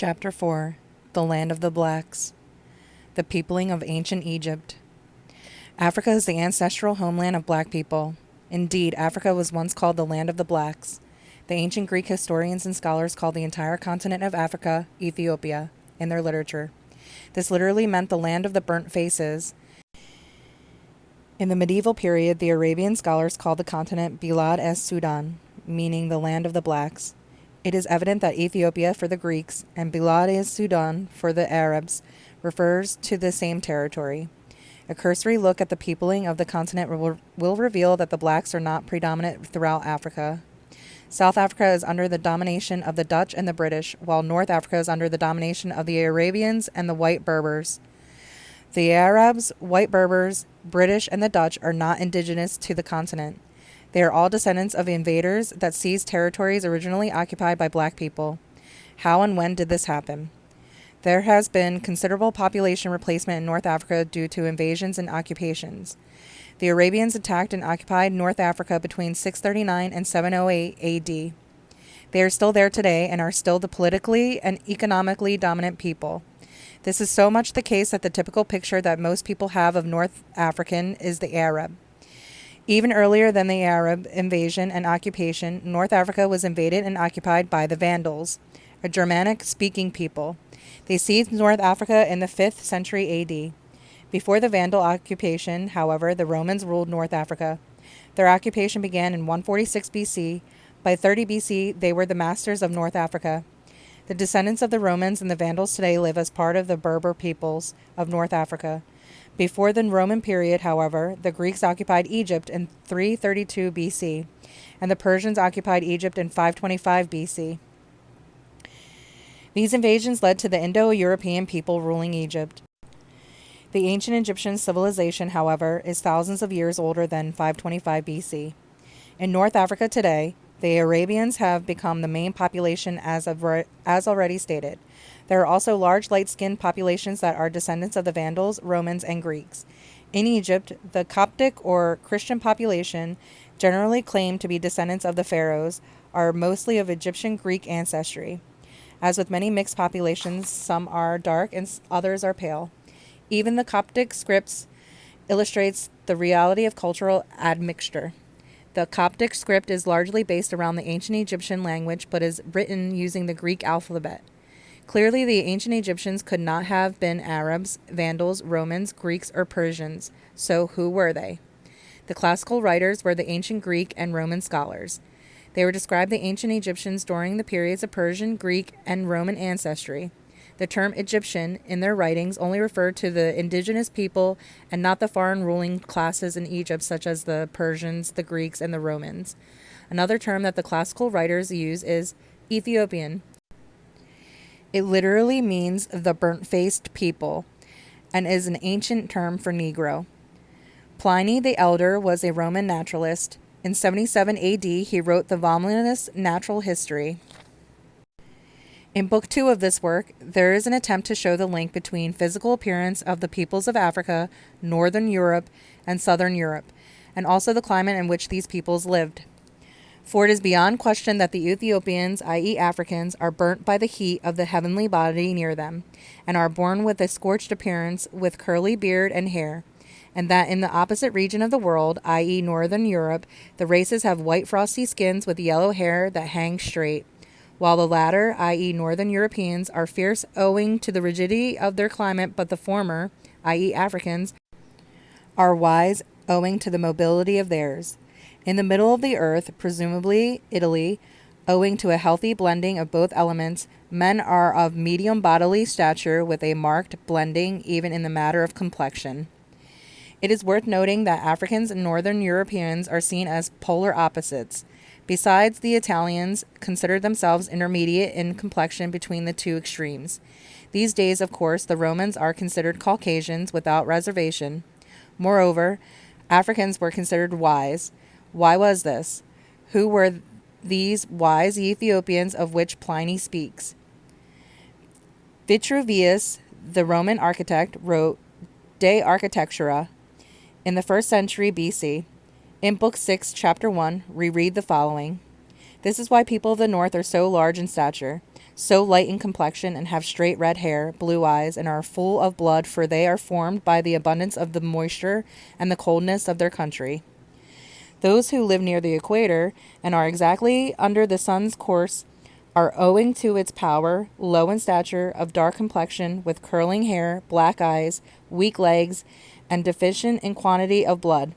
Chapter 4 The Land of the Blacks. The Peopling of Ancient Egypt. Africa is the ancestral homeland of black people. Indeed, Africa was once called the Land of the Blacks. The ancient Greek historians and scholars called the entire continent of Africa Ethiopia in their literature. This literally meant the land of the burnt faces. In the medieval period, the Arabian scholars called the continent Bilad es Sudan, meaning the land of the blacks. It is evident that Ethiopia for the Greeks and Bilad es Sudan for the Arabs refers to the same territory. A cursory look at the peopling of the continent will reveal that the blacks are not predominant throughout Africa. South Africa is under the domination of the Dutch and the British, while North Africa is under the domination of the Arabians and the white Berbers. The Arabs, white Berbers, British, and the Dutch are not indigenous to the continent. They are all descendants of invaders that seized territories originally occupied by black people. How and when did this happen? There has been considerable population replacement in North Africa due to invasions and occupations. The Arabians attacked and occupied North Africa between 639 and 708 AD. They are still there today and are still the politically and economically dominant people. This is so much the case that the typical picture that most people have of North African is the Arab. Even earlier than the Arab invasion and occupation, North Africa was invaded and occupied by the Vandals, a Germanic-speaking people. They seized North Africa in the 5th century AD. Before the Vandal occupation, however, the Romans ruled North Africa. Their occupation began in 146 BC. By 30 BC, they were the masters of North Africa. The descendants of the Romans and the Vandals today live as part of the Berber peoples of North Africa. Before the Roman period, however, the Greeks occupied Egypt in 332 BC, and the Persians occupied Egypt in 525 BC. These invasions led to the Indo-European people ruling Egypt. The ancient Egyptian civilization, however, is thousands of years older than 525 BC. In North Africa today, the Arabians have become the main population as already stated. There are also large light-skinned populations that are descendants of the Vandals, Romans, and Greeks. In Egypt, the Coptic or Christian population, generally claimed to be descendants of the pharaohs, are mostly of Egyptian Greek ancestry. As with many mixed populations, some are dark and others are pale. Even the Coptic scripts illustrates the reality of cultural admixture. The Coptic script is largely based around the ancient Egyptian language, but is written using the Greek alphabet. Clearly, the ancient Egyptians could not have been Arabs, Vandals, Romans, Greeks, or Persians. So who were they? The classical writers were the ancient Greek and Roman scholars. They were described the ancient Egyptians during the periods of Persian, Greek, and Roman ancestry. The term Egyptian in their writings only referred to the indigenous people and not the foreign ruling classes in Egypt, such as the Persians, the Greeks, and the Romans. Another term that the classical writers use is Ethiopian. It literally means the burnt-faced people and is an ancient term for Negro. Pliny the Elder was a Roman naturalist. In 77 AD, he wrote the voluminous Natural History. In Book 2 of this work, there is an attempt to show the link between physical appearance of the peoples of Africa, Northern Europe, and Southern Europe, and also the climate in which these peoples lived. For it is beyond question that the Ethiopians, i.e. Africans, are burnt by the heat of the heavenly body near them, and are born with a scorched appearance, with curly beard and hair, and that in the opposite region of the world, i.e. Northern Europe, the races have white frosty skins with yellow hair that hangs straight, while the latter, i.e. Northern Europeans, are fierce owing to the rigidity of their climate, but the former, i.e. Africans, are wise owing to the mobility of theirs. In the middle of the earth, presumably Italy, owing to a healthy blending of both elements, men are of medium bodily stature with a marked blending even in the matter of complexion. It is worth noting that Africans and Northern Europeans are seen as polar opposites. Besides, the Italians consider themselves intermediate in complexion between the two extremes. These days, of course, the Romans are considered Caucasians without reservation. Moreover, Africans were considered wise. Why was this? Who were these wise Ethiopians of which Pliny speaks? Vitruvius, the Roman architect, wrote De Architectura in the 1st century BC. In Book 6, Chapter 1, we read the following. This is why people of the north are so large in stature. so light in complexion and have straight red hair, blue eyes, and are full of blood, for they are formed by the abundance of the moisture and the coldness of their country. Those who live near the equator and are exactly under the sun's course are, owing to its power, low in stature, of dark complexion, with curling hair, black eyes, weak legs, and deficient in quantity of blood.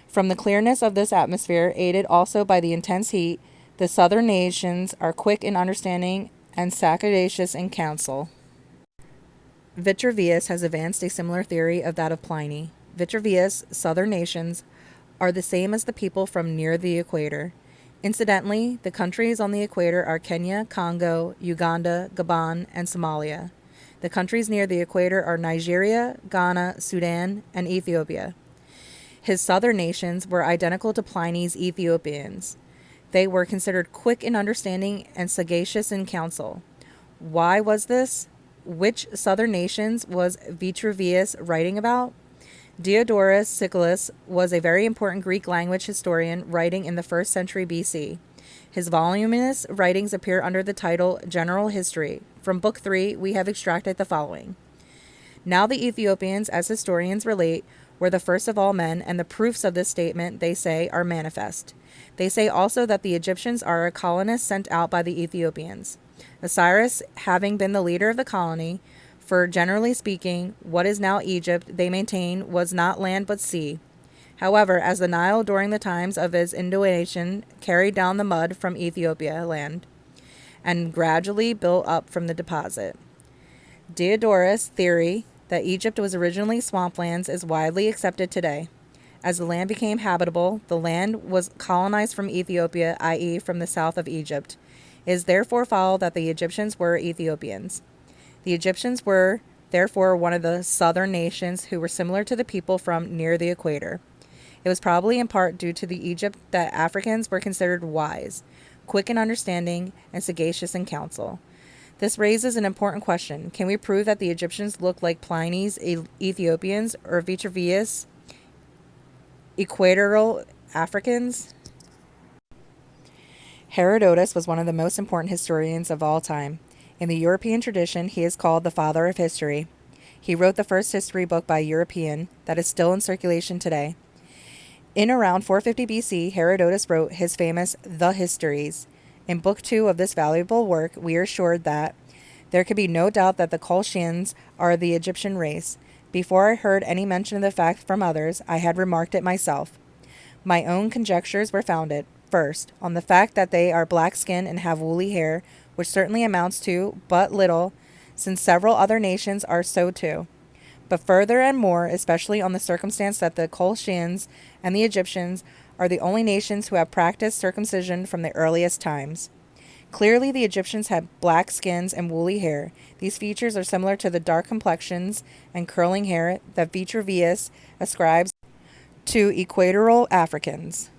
From the clearness of this atmosphere, aided also by the intense heat, the southern nations are quick in understanding and sagacious in counsel. Vitruvius has advanced a similar theory of that of Pliny. Vitruvius' southern nations are the same as the people from near the equator. Incidentally, the countries on the equator are Kenya, Congo, Uganda, Gabon, and Somalia. The countries near the equator are Nigeria, Ghana, Sudan, and Ethiopia. His southern nations were identical to Pliny's Ethiopians. They were considered quick in understanding and sagacious in counsel. Why was this? Which southern nations was Vitruvius writing about? Diodorus Siculus was a very important Greek language historian writing in the 1st century BC. His voluminous writings appear under the title General History. From Book 3, we have extracted the following. Now the Ethiopians, as historians relate, were the first of all men, and the proofs of this statement, they say, are manifest. They say also that the Egyptians are a colonist sent out by the Ethiopians. Osiris having been the leader of the colony, for generally speaking, what is now Egypt, they maintain, was not land but sea. However, as the Nile during the times of its inundation carried down the mud from Ethiopia land, and gradually built up from the deposit. Diodorus' theory that Egypt was originally swamplands is widely accepted today. As the land became habitable, the land was colonized from Ethiopia, i.e., from the south of Egypt. It is therefore followed that the Egyptians were Ethiopians. The Egyptians were, therefore, one of the southern nations who were similar to the people from near the equator. It was probably in part due to the Egypt that Africans were considered wise, quick in understanding, and sagacious in counsel. This raises an important question. Can we prove that the Egyptians looked like Pliny's Ethiopians or Vitruvius' equatorial Africans? Herodotus was one of the most important historians of all time. In the European tradition, he is called the father of history. He wrote the first history book by a European that is still in circulation today. In around 450 BC, Herodotus wrote his famous The Histories. In Book 2 of this valuable work, we are assured that there could be no doubt that the Colchians are the Egyptian race. Before I heard any mention of the fact from others, I had remarked it myself. My own conjectures were founded, first, on the fact that they are black-skinned and have woolly hair, which certainly amounts to but little, since several other nations are so too. But further and more, especially on the circumstance that the Colchians and the Egyptians are the only nations who have practiced circumcision from the earliest times. Clearly, the Egyptians had black skins and woolly hair. These features are similar to the dark complexions and curling hair that Vitruvius ascribes to equatorial Africans.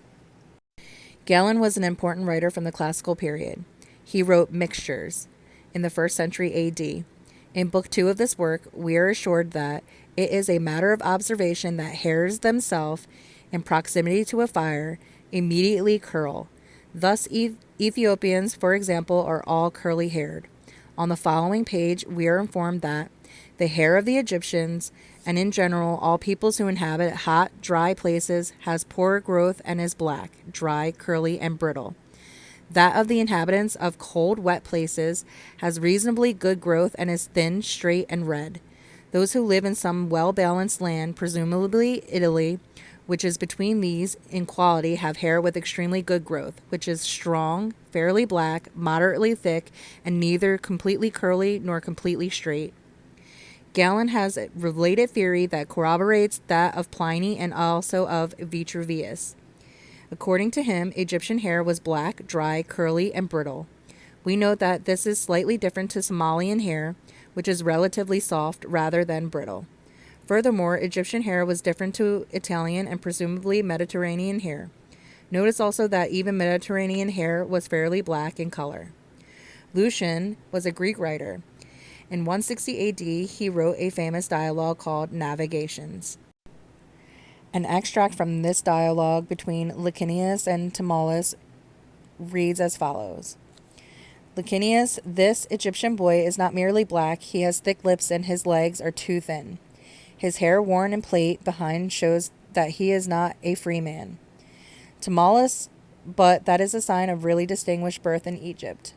Galen was an important writer from the classical period. He wrote Mixtures in the 1st century AD. In Book 2 of this work, we are assured that it is a matter of observation that hairs themselves, in proximity to a fire, immediately curl. Thus, Ethiopians, for example, are all curly-haired. On the following page, we are informed that the hair of the Egyptians, and in general all peoples who inhabit hot, dry places, has poor growth and is black, dry, curly, and brittle. That of the inhabitants of cold, wet places has reasonably good growth and is thin, straight, and red. Those who live in some well-balanced land, presumably Italy, which is between these in quality, have hair with extremely good growth, which is strong, fairly black, moderately thick, and neither completely curly nor completely straight. Galen has a related theory that corroborates that of Pliny and also of Vitruvius. According to him, Egyptian hair was black, dry, curly, and brittle. We note that this is slightly different to Somalian hair, which is relatively soft rather than brittle. Furthermore, Egyptian hair was different to Italian and presumably Mediterranean hair. Notice also that even Mediterranean hair was fairly black in color. Lucian was a Greek writer. In 160 AD, he wrote a famous dialogue called Navigations. An extract from this dialogue between Licinius and Timaeus reads as follows. Licinius, this Egyptian boy is not merely black, he has thick lips and his legs are too thin. His hair worn in plait behind shows that he is not a free man. Timaeus, but that is a sign of really distinguished birth in Egypt.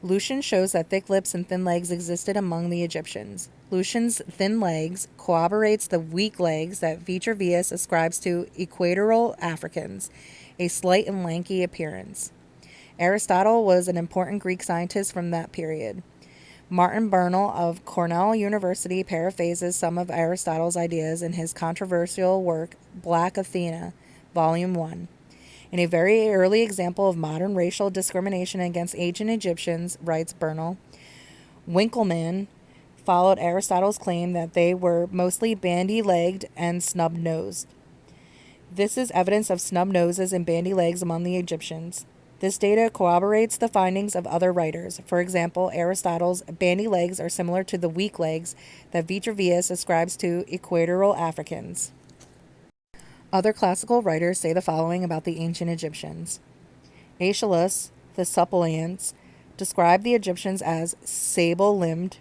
Lucian shows that thick lips and thin legs existed among the Egyptians. Lucian's thin legs corroborates the weak legs that Vitruvius ascribes to equatorial Africans, a slight and lanky appearance. Aristotle was an important Greek scientist from that period. Martin Bernal of Cornell University paraphrases some of Aristotle's ideas in his controversial work Black Athena, Volume 1. In a very early example of modern racial discrimination against ancient Egyptians, writes Bernal, Winckelmann followed Aristotle's claim that they were mostly bandy-legged and snub-nosed. This is evidence of snub noses and bandy legs among the Egyptians. This data corroborates the findings of other writers. For example, Aristotle's bandy legs are similar to the weak legs that Vitruvius ascribes to equatorial Africans. Other classical writers say the following about the ancient Egyptians. Aeschylus, the Suppliants, described the Egyptians as sable-limbed.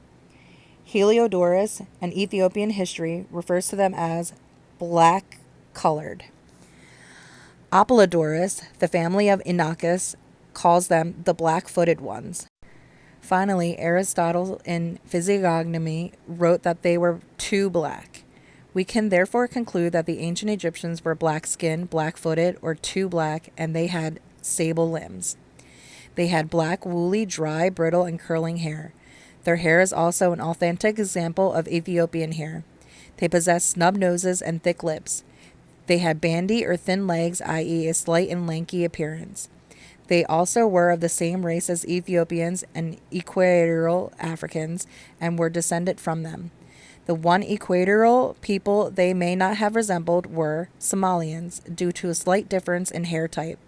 Heliodorus, an Ethiopian history, refers to them as black-colored. Apollodorus, the family of Inachus, calls them the black-footed ones. Finally, Aristotle in Physiognomy wrote that they were too black. We can therefore conclude that the ancient Egyptians were black-skinned, black-footed, or too black, and they had sable limbs. They had black, woolly, dry, brittle, and curling hair. Their hair is also an authentic example of Ethiopian hair. They possessed snub noses and thick lips. They had bandy or thin legs, i.e. a slight and lanky appearance. They also were of the same race as Ethiopians and equatorial Africans and were descended from them. The one equatorial people they may not have resembled were Somalians, due to a slight difference in hair type.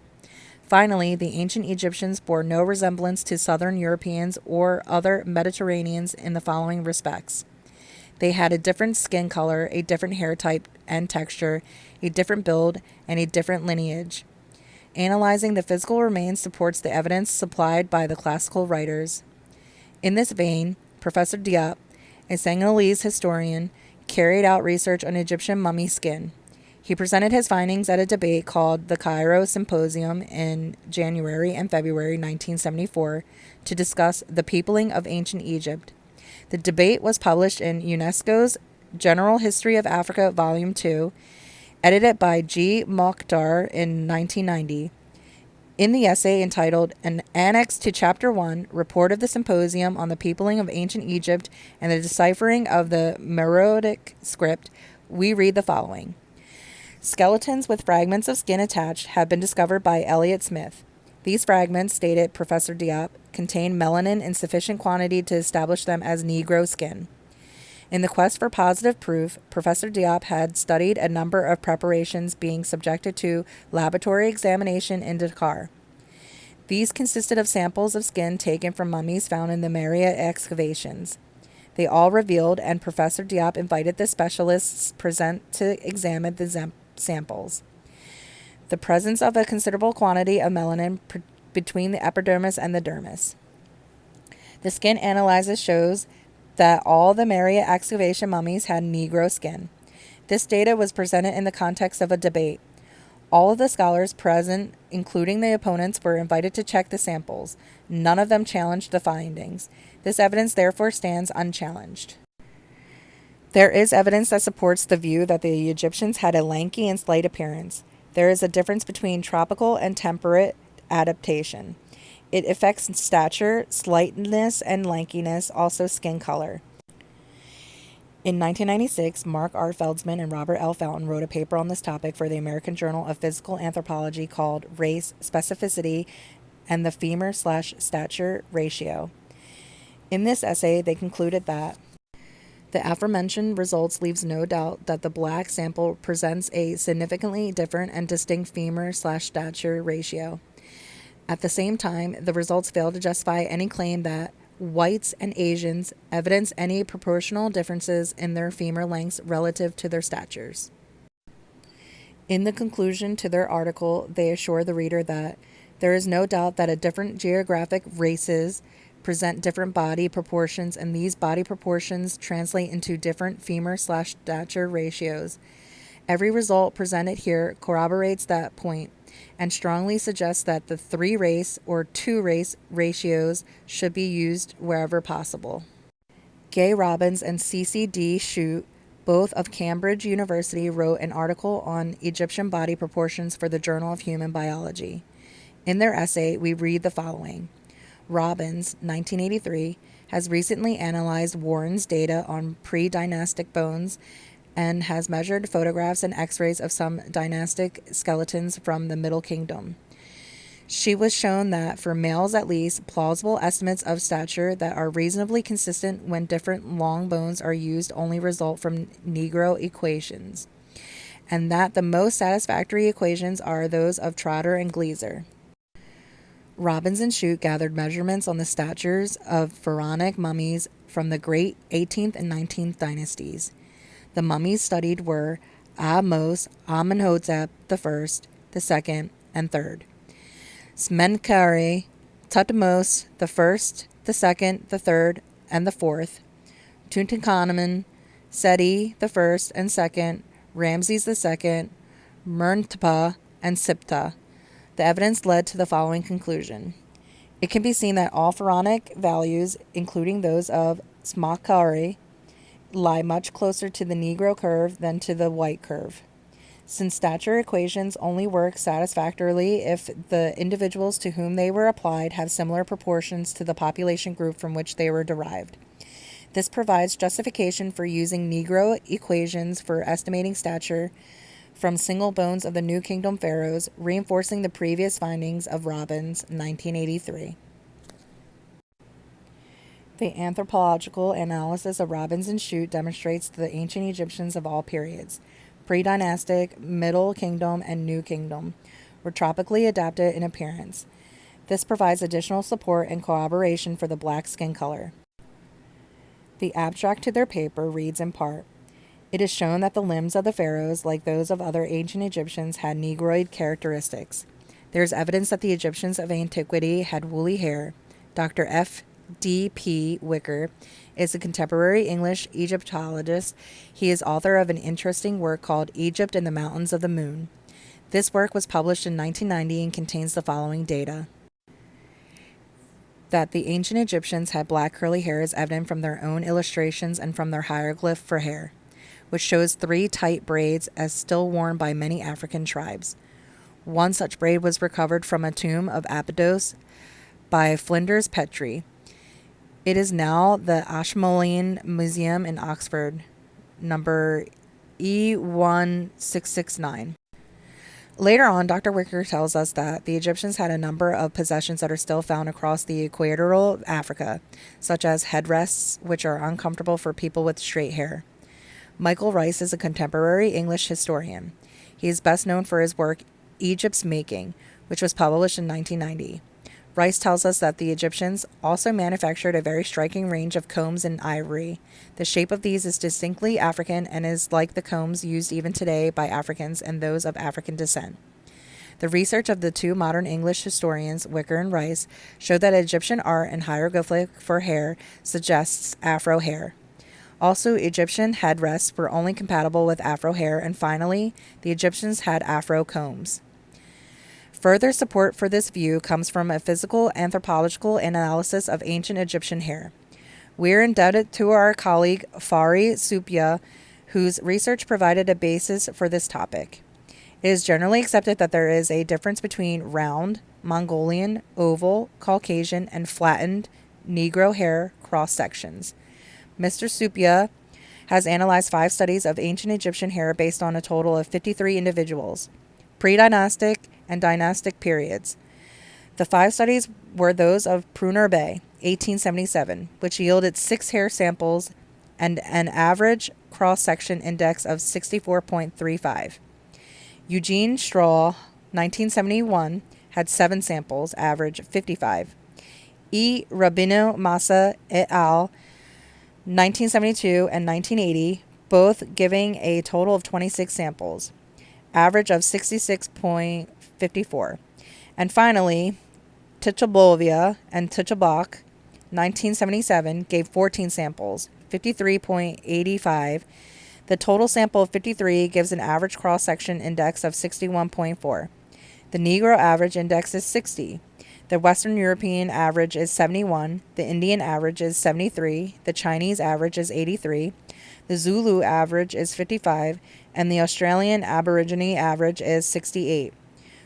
Finally, the ancient Egyptians bore no resemblance to Southern Europeans or other Mediterraneans in the following respects. They had a different skin color, a different hair type and texture, a different build, and a different lineage. Analyzing the physical remains supports the evidence supplied by the classical writers. In this vein, Professor Diop, a Senegalese historian, carried out research on Egyptian mummy skin. He presented his findings at a debate called the Cairo Symposium in January and February 1974 to discuss the peopling of ancient Egypt. The debate was published in UNESCO's General History of Africa, Volume 2, edited by G. Mokhtar in 1990. In the essay entitled An Annex to Chapter 1, Report of the Symposium on the Peopling of Ancient Egypt and the Deciphering of the Meroitic Script, we read the following. Skeletons with fragments of skin attached have been discovered by Elliot Smith. These fragments, stated Professor Diop, contain melanin in sufficient quantity to establish them as Negro skin. In the quest for positive proof, Professor Diop had studied a number of preparations being subjected to laboratory examination in Dakar. These consisted of samples of skin taken from mummies found in the Maria excavations. They all revealed, and Professor Diop invited the specialists present to examine the samples, the presence of a considerable quantity of melanin between the epidermis and the dermis. The skin analysis shows that all the Maria excavation mummies had Negro skin. This data was presented in the context of a debate. All of the scholars present, including the opponents, were invited to check the samples. None of them challenged the findings. This evidence therefore stands unchallenged. There is evidence that supports the view that the Egyptians had a lanky and slight appearance. There is a difference between tropical and temperate adaptation. It affects stature, slightness, and lankiness, also skin color. In 1996, Mark R. Feldsman and Robert L. Fountain wrote a paper on this topic for the American Journal of Physical Anthropology called Race, Specificity, and the Femur/Stature Ratio. In this essay, they concluded that the aforementioned results leaves no doubt that the black sample presents a significantly different and distinct femur/stature ratio. At the same time, the results fail to justify any claim that whites and Asians evidence any proportional differences in their femur lengths relative to their statures. In the conclusion to their article, they assure the reader that There is no doubt that different geographic races present different body proportions, and these body proportions translate into different femur/stature ratios. Every result presented here corroborates that point and strongly suggests that the 3-race or 2-race ratios should be used wherever possible. Gay Robbins and C.C.D. Shute, both of Cambridge University, wrote an article on Egyptian body proportions for the Journal of Human Biology. In their essay, we read the following. Robbins, 1983, has recently analyzed Warren's data on pre-dynastic bones and has measured photographs and x-rays of some dynastic skeletons from the Middle Kingdom. She was shown that for males at least, plausible estimates of stature that are reasonably consistent when different long bones are used only result from Negro equations, and that the most satisfactory equations are those of Trotter and Gleiser. Robbins and Shute gathered measurements on the statures of pharaonic mummies from the great 18th and 19th dynasties. The mummies studied were Ahmose, Amenhotep I, the second, and third. Smenkhare, Tutmos the first, the second, the third, and the fourth. Tutankhamun, Seti the first and second, Ramses the second, Merneptah, and Siptah. The evidence led to the following conclusion. It can be seen that all pharaonic values, including those of Smenkhare, lie much closer to the Negro curve than to the white curve. Since stature equations only work satisfactorily if the individuals to whom they were applied have similar proportions to the population group from which they were derived. This provides justification for using Negro equations for estimating stature from single bones of the New Kingdom pharaohs, reinforcing the previous findings of Robbins, 1983. The anthropological analysis of Robbins and Shute demonstrates the ancient Egyptians of all periods, pre-dynastic, Middle Kingdom, and New Kingdom, were tropically adapted in appearance. This provides additional support and corroboration for the black skin color. The abstract to their paper reads in part, "It is shown that the limbs of the pharaohs, like those of other ancient Egyptians, had negroid characteristics. There is evidence that the Egyptians of antiquity had woolly hair." Dr. F. D. P. Wicker is a contemporary English Egyptologist. He is author of an interesting work called Egypt and the Mountains of the Moon. This work was published in 1990 and contains the following data. That the ancient Egyptians had black curly hair is evident from their own illustrations and from their hieroglyph for hair, which shows 3 tight braids as still worn by many African tribes. One such braid was recovered from a tomb of Abydos by Flinders Petrie. It is now the Ashmolean Museum in Oxford, number E1669. Later on, Dr. Wicker tells us that the Egyptians had a number of possessions that are still found across the equatorial Africa, such as headrests, which are uncomfortable for people with straight hair. Michael Rice is a contemporary English historian. He is best known for his work Egypt's Making, which was published in 1990. Rice tells us that the Egyptians also manufactured a very striking range of combs in ivory. The shape of these is distinctly African and is like the combs used even today by Africans and those of African descent. The research of the 2 modern English historians, Wicker and Rice, showed that Egyptian art and hieroglyphic for hair suggests Afro hair. Also, Egyptian headrests were only compatible with Afro hair, and finally, the Egyptians had Afro combs. Further support for this view comes from a physical anthropological analysis of ancient Egyptian hair. We are indebted to our colleague Fari Supia, whose research provided a basis for this topic. It is generally accepted that there is a difference between round, Mongolian, oval, Caucasian, and flattened Negro hair cross-sections. Mr. Supia has analyzed 5 studies of ancient Egyptian hair based on a total of 53 individuals, pre-dynastic and dynastic periods. The 5 studies were those of Pruner Bay, 1877, which yielded 6 hair samples and an average cross-section index of 64.35. Eugene Straw, 1971, had 7 samples, average 55. E. Rabino Massa et al., 1972 and 1980, both giving a total of 26 samples, average of 66.54. And finally, Tichabovia and Tichabok, 1977, gave 14 samples, 53.85. The total sample of 53 gives an average cross-section index of 61.4. The Negro average index is 60. The Western European average is 71. The Indian average is 73. The Chinese average is 83. The Zulu average is 55. And the Australian Aborigine average is 68.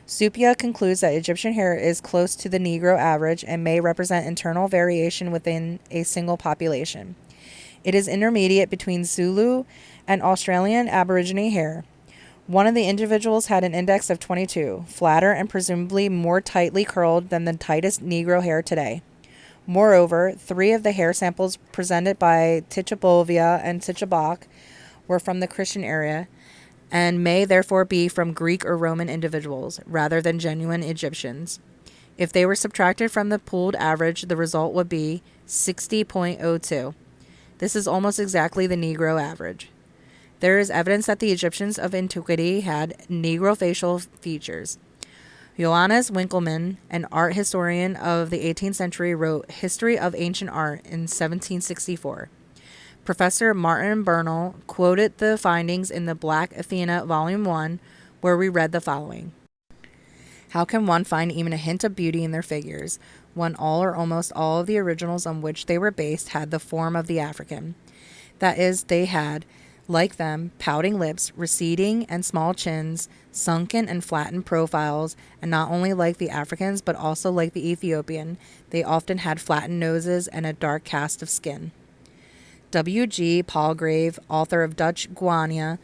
Supia concludes that Egyptian hair is close to the Negro average and may represent internal variation within a single population. It is intermediate between Zulu and Australian Aborigine hair. One of the individuals had an index of 22, flatter and presumably more tightly curled than the tightest Negro hair today. Moreover, 3 of the hair samples presented by Tichabovia and Tichabok were from the Christian area, and may therefore be from Greek or Roman individuals, rather than genuine Egyptians. If they were subtracted from the pooled average, the result would be 60.02. This is almost exactly the Negro average. There is evidence that the Egyptians of antiquity had Negro facial features. Johannes Winkelmann, an art historian of the 18th century, wrote History of Ancient Art in 1764. Professor Martin Bernal quoted the findings in the Black Athena, Volume 1, where we read the following. How can one find even a hint of beauty in their figures, when all or almost all of the originals on which they were based had the form of the African? That is, they had, like them, pouting lips, receding and small chins, sunken and flattened profiles, and not only like the Africans, but also like the Ethiopian, they often had flattened noses and a dark cast of skin. W.G. Palgrave, author of Dutch Guiana,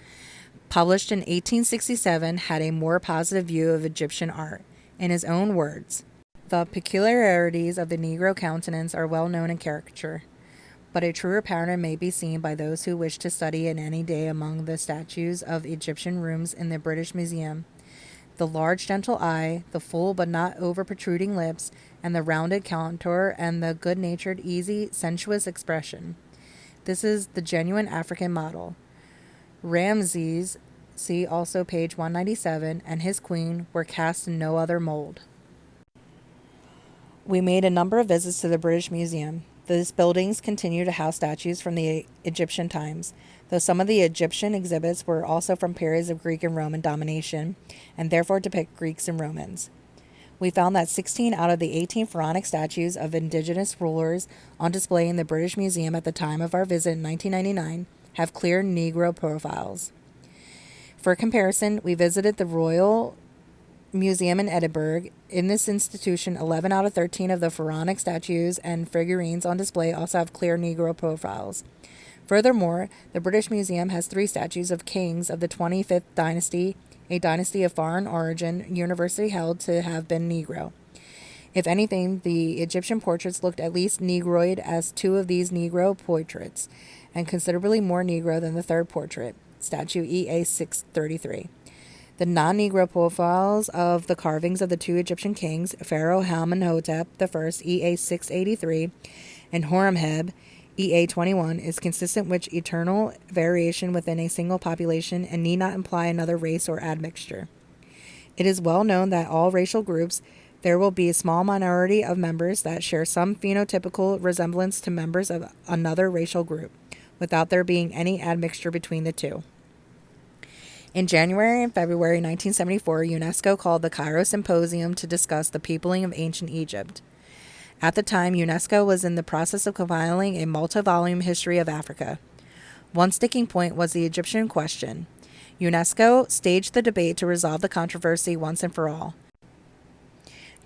published in 1867, had a more positive view of Egyptian art. In his own words, the peculiarities of the Negro countenance are well known in caricature, but a truer pattern may be seen by those who wish to study it any day among the statues of Egyptian rooms in the British Museum. The large gentle eye, the full but not over-protruding lips, and the rounded contour, and the good-natured, easy, sensuous expression. This is the genuine African model. Ramses, see also page 197, and his queen were cast in no other mold. We made a number of visits to the British Museum. These buildings continue to house statues from the Egyptian times, though some of the Egyptian exhibits were also from periods of Greek and Roman domination, and therefore depict Greeks and Romans. We found that 16 out of the 18 pharaonic statues of indigenous rulers on display in the British Museum at the time of our visit in 1999 have clear Negro profiles. For comparison, we visited the Royal Museum in Edinburgh. In this institution, 11 out of 13 of the pharaonic statues and figurines on display also have clear Negro profiles. Furthermore, the British Museum has 3 statues of kings of the 25th dynasty, a dynasty of foreign origin, universally held to have been Negro. If anything, the Egyptian portraits looked at least Negroid as 2 of these Negro portraits, and considerably more Negro than the 3rd portrait, statue EA 633. The non-Negro profiles of the carvings of the 2 Egyptian kings, Pharaoh Amenhotep I, EA 683, and Horemheb, EA 21, is consistent with eternal variation within a single population and need not imply another race or admixture. It is well known that all racial groups, there will be a small minority of members that share some phenotypical resemblance to members of another racial group, without there being any admixture between the 2. In January and February 1974, UNESCO called the Cairo Symposium to discuss the peopling of ancient Egypt. At the time, UNESCO was in the process of compiling a multi-volume history of Africa. One sticking point was the Egyptian question. UNESCO staged the debate to resolve the controversy once and for all.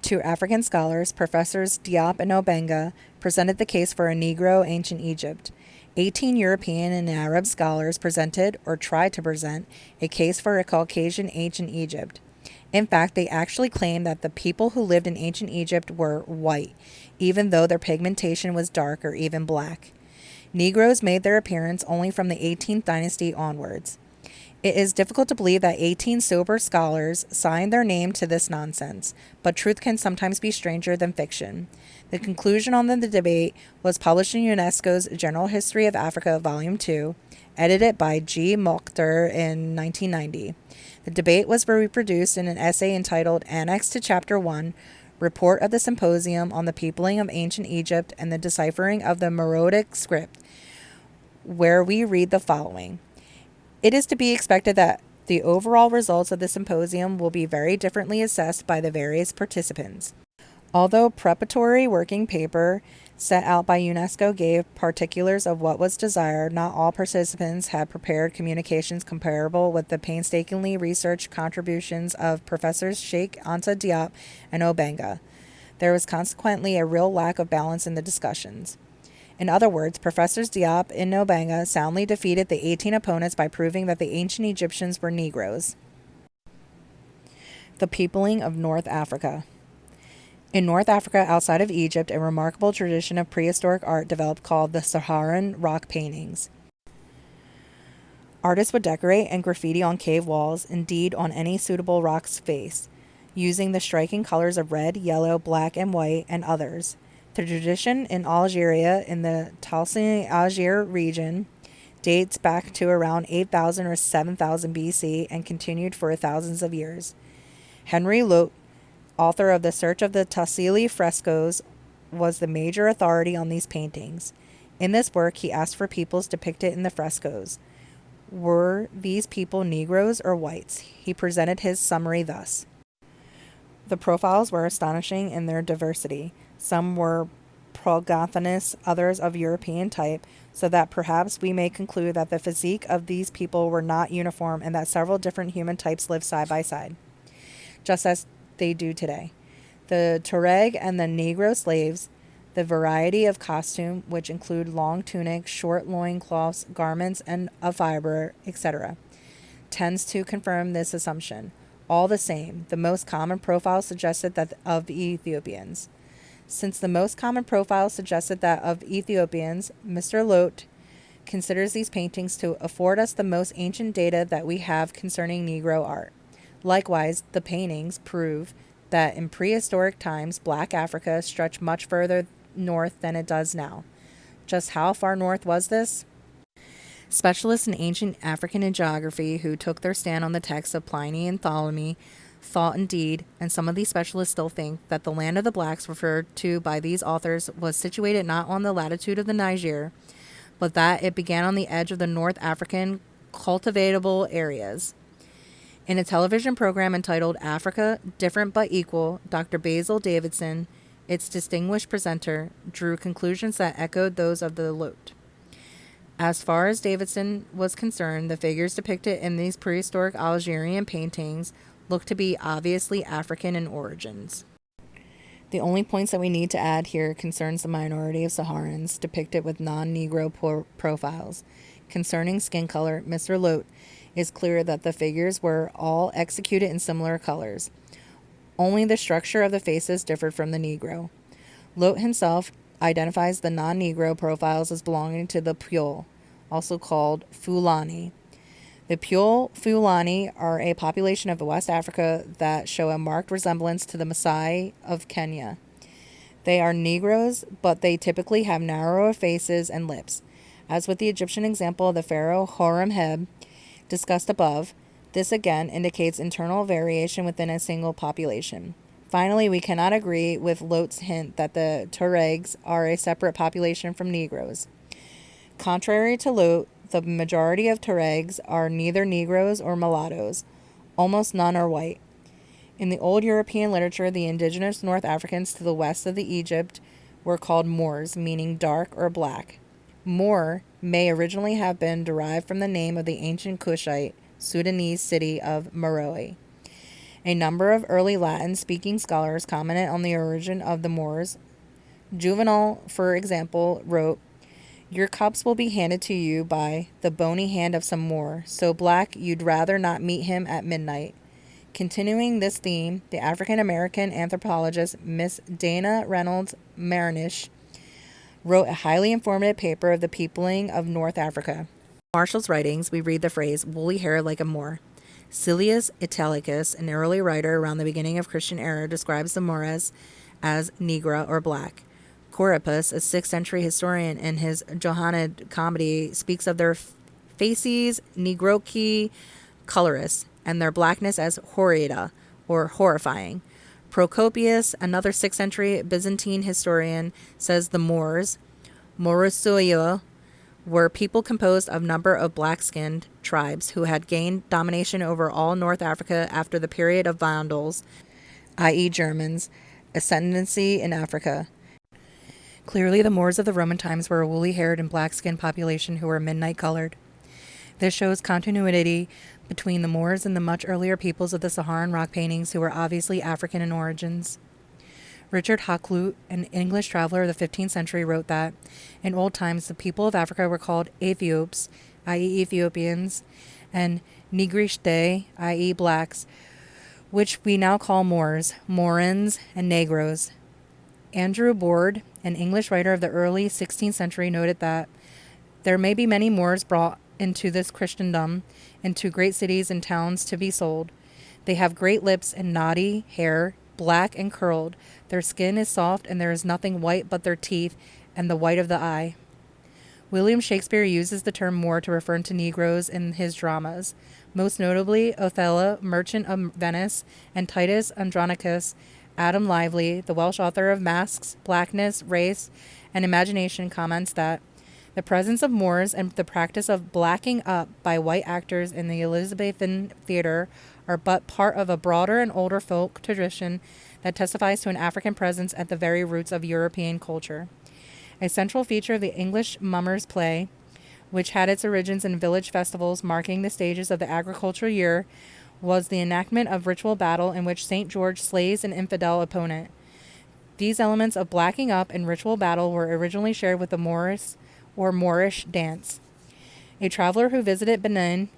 2 African scholars, Professors Diop and Obenga, presented the case for a Negro ancient Egypt. 18 European and Arab scholars presented, or tried to present, a case for a Caucasian ancient Egypt. In fact, they actually claimed that the people who lived in ancient Egypt were white, even though their pigmentation was dark or even black. Negroes made their appearance only from the 18th dynasty onwards. It is difficult to believe that 18 sober scholars signed their name to this nonsense, but truth can sometimes be stranger than fiction. The conclusion on the debate was published in UNESCO's General History of Africa, Volume 2, edited by G. Mokhtar in 1990. The debate was reproduced in an essay entitled Annex to Chapter 1, Report of the Symposium on the Peopling of Ancient Egypt and the Deciphering of the Meroitic Script, where we read the following. It is to be expected that the overall results of the symposium will be very differently assessed by the various participants. Although preparatory working paper set out by UNESCO gave particulars of what was desired, not all participants had prepared communications comparable with the painstakingly researched contributions of Professors Sheikh Anta Diop and Obenga. There was consequently a real lack of balance in the discussions. In other words, Professors Diop and Obenga soundly defeated the 18 opponents by proving that the ancient Egyptians were Negroes. The peopling of North Africa. In North Africa, outside of Egypt, a remarkable tradition of prehistoric art developed called the Saharan rock paintings. Artists would decorate and graffiti on cave walls, indeed on any suitable rock's face, using the striking colors of red, yellow, black, and white, and others. The tradition in Algeria, in the Talsine Algier region, dates back to around 8,000 or 7,000 BC and continued for thousands of years. Henry Lotte, author of The Search of the Tassili Frescoes, was the major authority on these paintings. In this work, he asked for peoples depicted in the frescoes. Were these people Negroes or whites? He presented his summary thus. The profiles were astonishing in their diversity. Some were Progothonous, others of European type, so that perhaps we may conclude that the physique of these people were not uniform and that several different human types lived side by side, just as they do today. The Tuareg and the Negro slaves, the variety of costume, which include long tunics, short loincloths, garments and of fiber, etc., tends to confirm this assumption. All the same, the most common profile suggested that of Ethiopians. Since the most common profile suggested that of Ethiopians, Mr. Lotte considers these paintings to afford us the most ancient data that we have concerning Negro art. Likewise, the paintings prove that in prehistoric times, Black Africa stretched much further north than it does now. Just how far north was this? Specialists in ancient African geography who took their stand on the texts of Pliny and Ptolemy thought indeed, and some of these specialists still think, that the land of the blacks referred to by these authors was situated not on the latitude of the Niger, but that it began on the edge of the North African cultivatable areas. In a television program entitled Africa, Different but Equal, Dr. Basil Davidson, its distinguished presenter, drew conclusions that echoed those of the Lotte. As far as Davidson was concerned, the figures depicted in these prehistoric Algerian paintings look to be obviously African in origins. The only points that we need to add here concerns the minority of Saharans depicted with non-Negro profiles. Concerning skin color, Mr. Lotte is clear that the figures were all executed in similar colors. Only the structure of the faces differed from the Negro. Lotte himself identifies the non-Negro profiles as belonging to the Puyol, also called Fulani. The Puyol Fulani are a population of West Africa that show a marked resemblance to the Maasai of Kenya. They are Negroes, but they typically have narrower faces and lips. As with the Egyptian example of the pharaoh Horemheb discussed above, this again indicates internal variation within a single population. Finally, we cannot agree with Lotte's hint that the Tuaregs are a separate population from Negroes. Contrary to Lotte, the majority of Tuaregs are neither Negroes or mulattoes. Almost none are white. In the old European literature, the indigenous North Africans to the west of the Egypt were called Moors, meaning dark or black. Moor may originally have been derived from the name of the ancient Kushite, Sudanese city of Meroe. A number of early Latin-speaking scholars commented on the origin of the Moors. Juvenal, for example, wrote, "Your cups will be handed to you by the bony hand of some Moor, so black you'd rather not meet him at midnight." Continuing this theme, the African-American anthropologist Miss Dana Reynolds Marnish wrote a highly informative paper of the peopling of North Africa. Marshall's writings, we read the phrase, woolly hair like a Moor. Silius Italicus, an early writer around the beginning of Christian era, describes the Moors as negra or black. Corippus, a 6th century historian, in his Johannid comedy, speaks of their facies negroci coloris, and their blackness as horrida, or horrifying. Procopius, another 6th century Byzantine historian, says the Moors, Morusoia, were people composed of a number of black-skinned tribes who had gained domination over all North Africa after the period of Vandals, i.e. Germans, ascendancy in Africa. Clearly, the Moors of the Roman times were a woolly-haired and black-skinned population who were midnight-colored. This shows continuity between the Moors and the much earlier peoples of the Saharan rock paintings who were obviously African in origins. Richard Hakluyt, an English traveler of the 15th century, wrote that, in old times, the people of Africa were called Ethiops, i.e. Ethiopians, and Nigriste, i.e. blacks, which we now call Moors, Morans, and Negroes. Andrew Boord, an English writer of the early 16th century, noted that there may be many Moors brought into this Christendom, into great cities and towns to be sold. They have great lips and knotty hair, black and curled. Their skin is soft, and there is nothing white but their teeth and the white of the eye. William Shakespeare uses the term Moor to refer to Negroes in his dramas, most notably Othello, Merchant of Venice, and Titus Andronicus. Adam Lively, the Welsh author of Masks, Blackness, Race, and Imagination, comments that the presence of Moors and the practice of blacking up by white actors in the Elizabethan theater are but part of a broader and older folk tradition that testifies to an African presence at the very roots of European culture. A central feature of the English Mummers play, which had its origins in village festivals marking the stages of the agricultural year, was the enactment of ritual battle in which St. George slays an infidel opponent. These elements of blacking up and ritual battle were originally shared with the Moorish or Moorish dance. A traveler who visited Benin,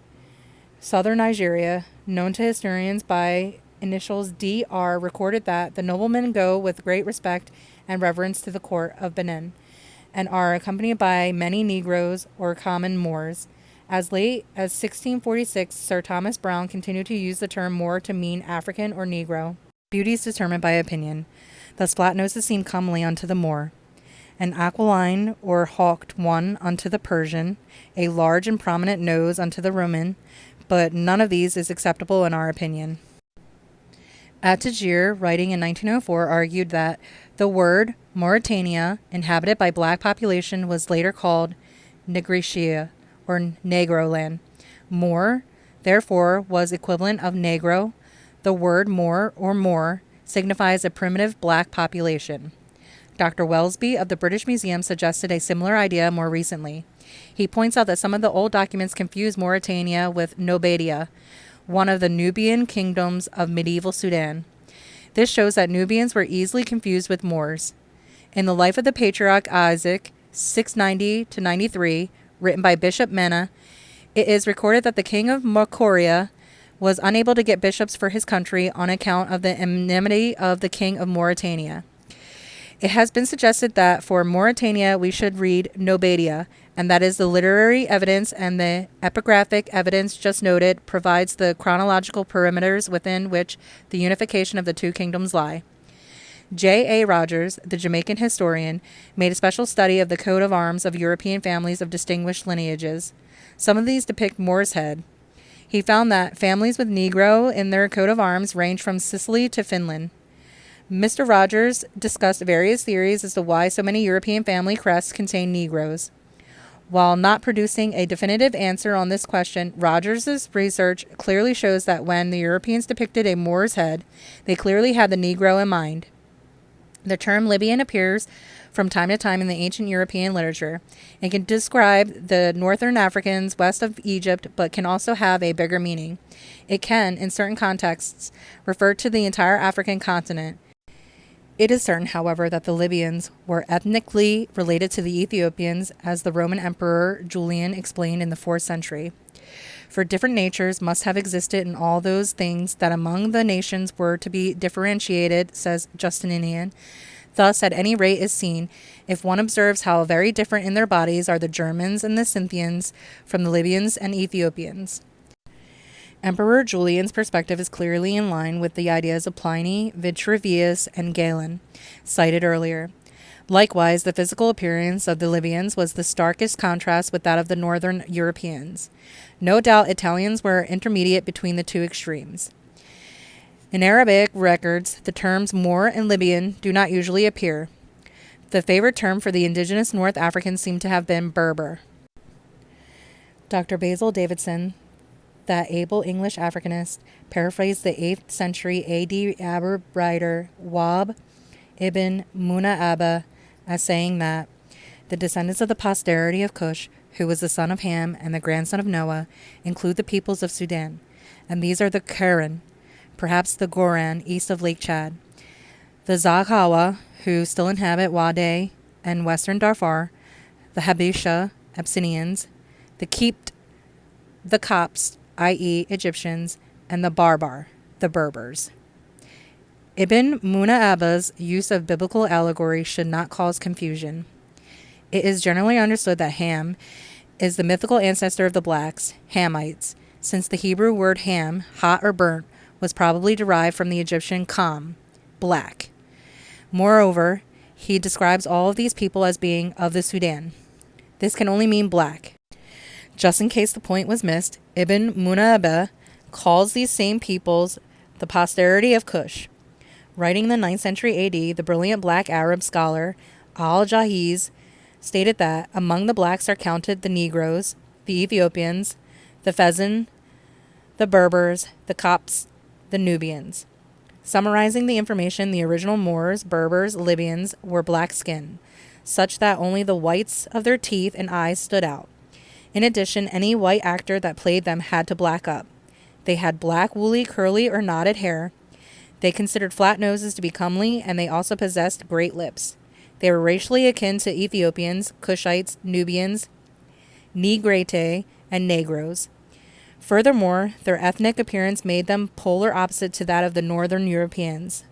southern Nigeria, known to historians by initials DR, recorded that the noblemen go with great respect and reverence to the court of Benin, and are accompanied by many Negroes or common Moors. As late as 1646, Sir Thomas Browne continued to use the term Moor to mean African or Negro. Beauty is determined by opinion. Thus flat noses seem comely unto the Moor, an aquiline or hawked one unto the Persian, a large and prominent nose unto the Roman, but none of these is acceptable in our opinion. Attagir, writing in 1904, argued that the word Mauritania, inhabited by black population, was later called Nigritia, or Negroland. Moor, therefore, was equivalent of Negro. The word Moor, or Moor, signifies a primitive black population. Dr. Welsby of the British Museum suggested a similar idea more recently. He points out that some of the old documents confuse Mauritania with Nobadia, one of the Nubian kingdoms of medieval Sudan. This shows that Nubians were easily confused with Moors. In the Life of the Patriarch Isaac, 690-93, written by Bishop Mena, it is recorded that the king of Mokoria was unable to get bishops for his country on account of the enmity of the king of Mauritania. It has been suggested that for Mauritania we should read Nobadia, and that is the literary evidence, and the epigraphic evidence just noted provides the chronological perimeters within which the unification of the two kingdoms lie. J. A. Rogers, the Jamaican historian, made a special study of the coat of arms of European families of distinguished lineages. Some of these depict Moor's head. He found that families with Negro in their coat of arms range from Sicily to Finland. Mr. Rogers discussed various theories as to why so many European family crests contain Negroes. While not producing a definitive answer on this question, Rogers' research clearly shows that when the Europeans depicted a Moor's head, they clearly had the Negro in mind. The term Libyan appears from time to time in the ancient European literature. It can describe the northern Africans west of Egypt, but can also have a bigger meaning. It can, in certain contexts, refer to the entire African continent. It is certain, however, that the Libyans were ethnically related to the Ethiopians, as the Roman Emperor Julian explained in the 4th century. For different natures must have existed in all those things that among the nations were to be differentiated, says Justinian, Thus, at any rate is seen, if one observes how very different in their bodies are the Germans and the Scythians from the Libyans and Ethiopians. Emperor Julian's perspective is clearly in line with the ideas of Pliny, Vitruvius, and Galen, cited earlier. Likewise, the physical appearance of the Libyans was the starkest contrast with that of the northern Europeans. No doubt Italians were intermediate between the two extremes. In Arabic records, the terms Moor and Libyan do not usually appear. The favored term for the indigenous North Africans seem to have been Berber. Dr. Basil Davidson, that able English Africanist, paraphrased the 8th century A.D. Arab writer Wahb ibn Muna'aba as saying that the descendants of the posterity of Cush, who was the son of Ham and the grandson of Noah, include the peoples of Sudan, and these are the Karen, perhaps the Goran, east of Lake Chad, the Zaghawa, who still inhabit Wadi and western Darfur, the Habesha, Abyssinians, the Kept, the Copts, i.e. Egyptians, and the Barbar, the Berbers. Ibn Muna'aba's use of biblical allegory should not cause confusion. It is generally understood that Ham is the mythical ancestor of the blacks, Hamites, since the Hebrew word ham, hot or burnt, was probably derived from the Egyptian kam, black. Moreover, he describes all of these people as being of the Sudan. This can only mean black. Just in case the point was missed, Ibn Muna'aba calls these same peoples the posterity of Cush. Writing in the 9th century A.D., the brilliant black Arab scholar Al-Jahiz stated that among the blacks are counted the Negroes, the Ethiopians, the Fezzan, the Berbers, the Copts, the Nubians. Summarizing the information, the original Moors, Berbers, Libyans were black-skinned, such that only the whites of their teeth and eyes stood out. In addition, any white actor that played them had to black up. They had black, woolly, curly, or knotted hair. They considered flat noses to be comely, and they also possessed great lips. They were racially akin to Ethiopians, Cushites, Nubians, Negrete, and Negroes. Furthermore, their ethnic appearance made them polar opposite to that of the northern Europeans.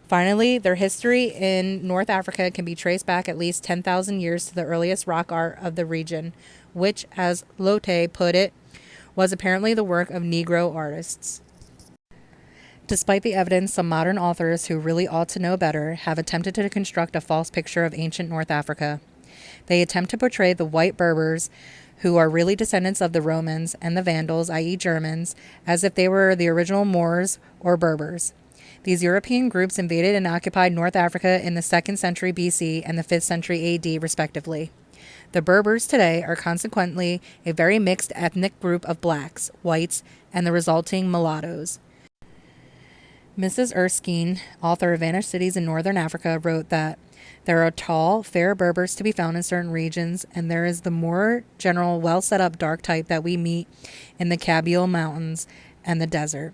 Finally, their history in North Africa can be traced back at least 10,000 years to the earliest rock art of the region, which, as Lotte put it, was apparently the work of Negro artists. Despite the evidence, some modern authors who really ought to know better have attempted to construct a false picture of ancient North Africa. They attempt to portray the white Berbers, who are really descendants of the Romans, and the Vandals, i.e. Germans, as if they were the original Moors or Berbers. These European groups invaded and occupied North Africa in the 2nd century BC and the 5th century AD, respectively. The Berbers today are consequently a very mixed ethnic group of blacks, whites, and the resulting mulattoes. Mrs. Erskine, author of Vanished Cities in Northern Africa, wrote that there are tall, fair Berbers to be found in certain regions, and there is the more general, well-set-up dark type that we meet in the Kabyle Mountains and the desert.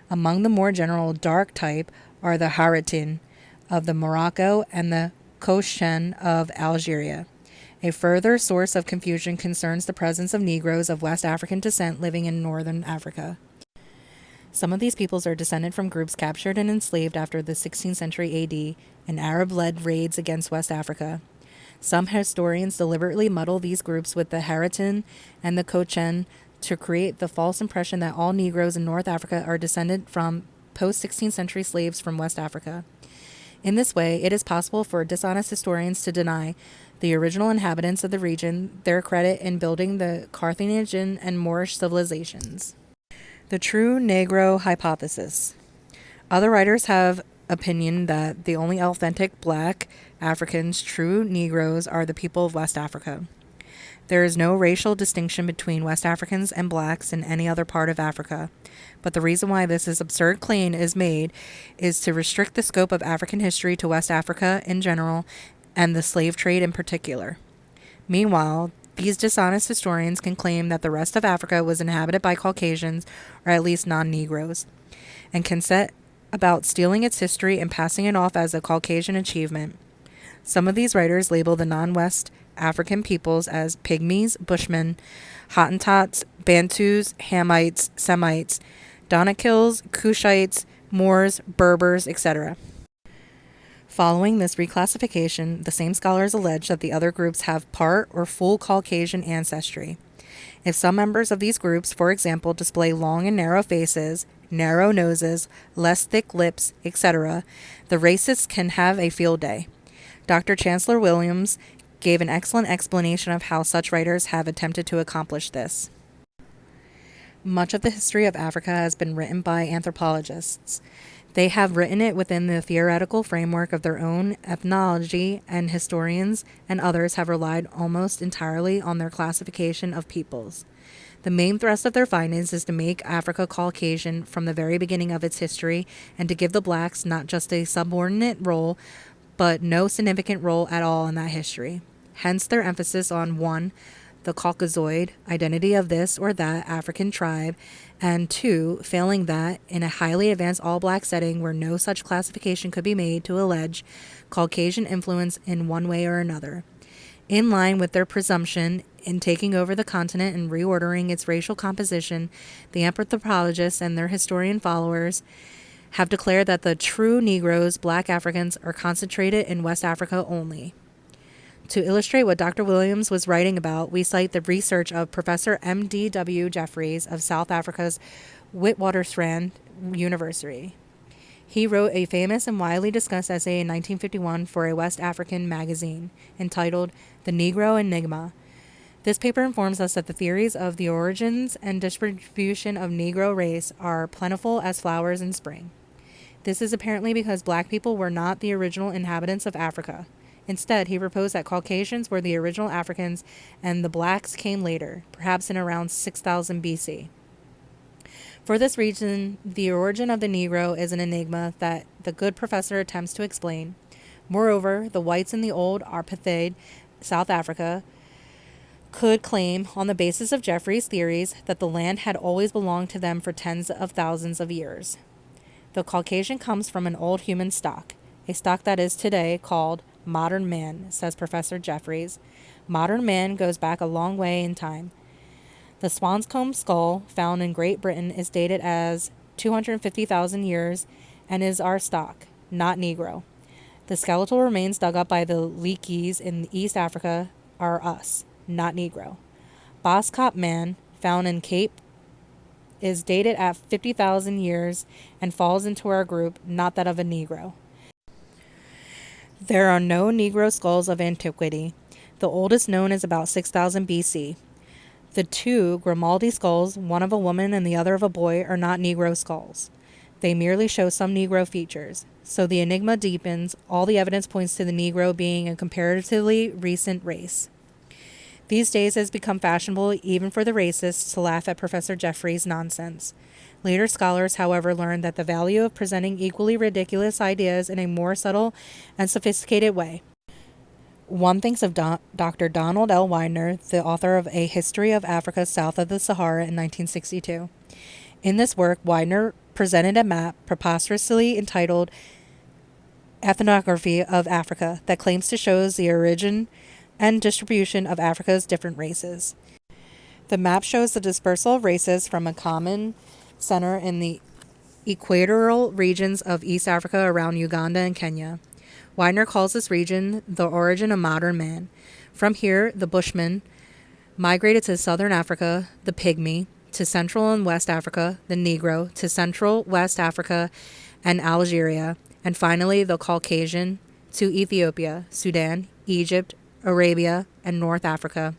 Among the more general dark type are the Haratin of the Morocco and the Koshen of Algeria. A further source of confusion concerns the presence of Negroes of West African descent living in northern Africa. Some of these peoples are descended from groups captured and enslaved after the 16th century AD in Arab-led raids against West Africa. Some historians deliberately muddle these groups with the Haratin and the Kochen to create the false impression that all Negroes in North Africa are descended from post-16th century slaves from West Africa. In this way, it is possible for dishonest historians to deny the original inhabitants of the region their credit in building the Carthaginian and Moorish civilizations. The true Negro hypothesis. Other writers have opinion that the only authentic black Africans, true Negroes, are the people of West Africa. There is no racial distinction between West Africans and blacks in any other part of Africa, but the reason why this absurd claim is made is to restrict the scope of African history to West Africa in general and the slave trade in particular. Meanwhile, these dishonest historians can claim that the rest of Africa was inhabited by Caucasians, or at least non-Negroes, and can set about stealing its history and passing it off as a Caucasian achievement. Some of these writers label the non-West African peoples as Pygmies, Bushmen, Hottentots, Bantus, Hamites, Semites, Donakils, Cushites, Moors, Berbers, etc. Following this reclassification, the same scholars allege that the other groups have part or full Caucasian ancestry. If some members of these groups, for example, display long and narrow faces, narrow noses, less thick lips, etc., the racists can have a field day. Dr. Chancellor Williams gave an excellent explanation of how such writers have attempted to accomplish this. Much of the history of Africa has been written by anthropologists. They have written it within the theoretical framework of their own ethnology, and historians and others have relied almost entirely on their classification of peoples. The main thrust of their findings is to make Africa Caucasian from the very beginning of its history and to give the blacks not just a subordinate role, but no significant role at all in that history. Hence their emphasis on 1. The Caucasoid identity of this or that African tribe, and 2. Failing that, in a highly advanced all-black setting where no such classification could be made, to allege Caucasian influence in one way or another. In line with their presumption in taking over the continent and reordering its racial composition, the anthropologists and their historian followers have declared that the true Negroes, black Africans, are concentrated in West Africa only. To illustrate what Dr. Williams was writing about, we cite the research of Professor M.D.W. Jeffries of South Africa's Witwatersrand University. He wrote a famous and widely discussed essay in 1951 for a West African magazine entitled The Negro Enigma. This paper informs us that the theories of the origins and distribution of Negro race are plentiful as flowers in spring. This is apparently because black people were not the original inhabitants of Africa. Instead, he proposed that Caucasians were the original Africans and the blacks came later, perhaps in around 6000 BC. For this reason, the origin of the Negro is an enigma that the good professor attempts to explain. Moreover, the whites in the old apartheid South Africa could claim, on the basis of Jeffries' theories, that the land had always belonged to them for tens of thousands of years. The Caucasian comes from an old human stock, a stock that is today called modern man, says Professor Jeffries. Modern man goes back a long way in time. The Swanscombe skull found in Great Britain is dated as 250,000 years and is our stock, not Negro. The skeletal remains dug up by the Leakeys in East Africa are us, not Negro. Boskop man, found in Cape, is dated at 50,000 years and falls into our group, not that of a Negro. There are no Negro skulls of antiquity. The oldest known is about 6000 BC. The two Grimaldi skulls, one of a woman and the other of a boy, are not Negro skulls. They merely show some Negro features. So the enigma deepens. All the evidence points to the Negro being a comparatively recent race. These days it has become fashionable even for the racists to laugh at Professor Jeffries' nonsense. Later scholars, however, learned that the value of presenting equally ridiculous ideas in a more subtle and sophisticated way. One thinks of Dr. Donald L. Widener, the author of A History of Africa South of the Sahara in 1962. In this work, Widener presented a map preposterously entitled Ethnography of Africa that claims to show the origin and distribution of Africa's different races. The map shows the dispersal of races from a common center in the equatorial regions of East Africa around Uganda and Kenya. Widener calls this region the origin of modern man. From here, the Bushman migrated to southern Africa, the Pygmy, to Central and West Africa, the Negro, to Central West Africa and Algeria, and finally the Caucasian to Ethiopia, Sudan, Egypt, Arabia, and North Africa.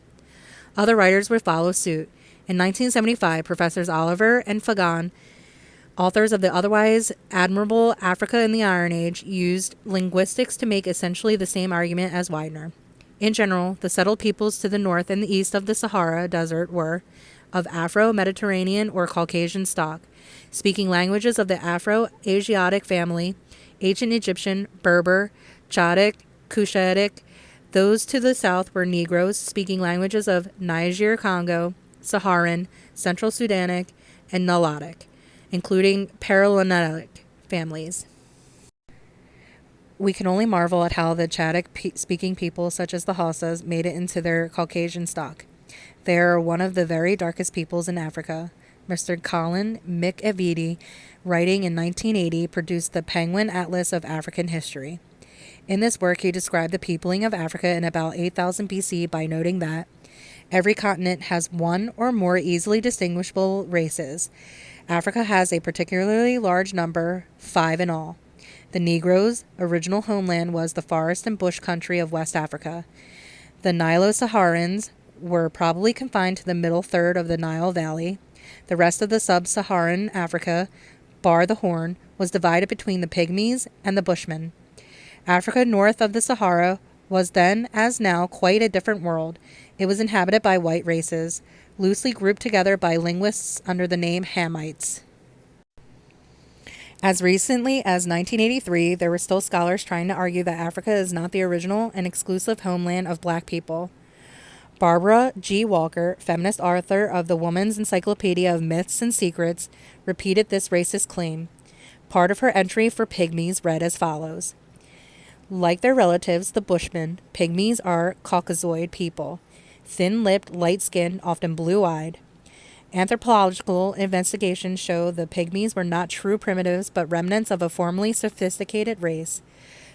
Other writers would follow suit. In 1975, Professors Oliver and Fagan, authors of the otherwise admirable Africa in the Iron Age, used linguistics to make essentially the same argument as Widener. In general, the settled peoples to the north and the east of the Sahara Desert were of Afro-Mediterranean or Caucasian stock, speaking languages of the Afro-Asiatic family, ancient Egyptian, Berber, Chadic, Cushitic. Those to the south were Negroes, speaking languages of Niger-Congo, Saharan, Central Sudanic, and Nilotic, including Paralonitic families. We can only marvel at how the Chadic-speaking people, such as the Hausas, made it into their Caucasian stock. They are one of the very darkest peoples in Africa. Mr. Colin McAvity, writing in 1980, produced the Penguin Atlas of African History. In this work, he described the peopling of Africa in about 8000 BC by noting that every continent has one or more easily distinguishable races. Africa has a particularly large number, 5 in all. The Negroes' original homeland was the forest and bush country of West Africa. The Nilo-Saharans were probably confined to the middle third of the Nile Valley. The rest of the sub-Saharan Africa, bar the Horn, was divided between the Pygmies and the Bushmen. Africa north of the Sahara was then, as now, quite a different world. It was inhabited by white races, loosely grouped together by linguists under the name Hamites. As recently as 1983, there were still scholars trying to argue that Africa is not the original and exclusive homeland of black people. Barbara G. Walker, feminist author of the Woman's Encyclopedia of Myths and Secrets, repeated this racist claim. Part of her entry for Pygmies read as follows. Like their relatives, the Bushmen, Pygmies are Caucasoid people, thin-lipped, light-skinned, often blue-eyed. Anthropological investigations show the Pygmies were not true primitives, but remnants of a formerly sophisticated race,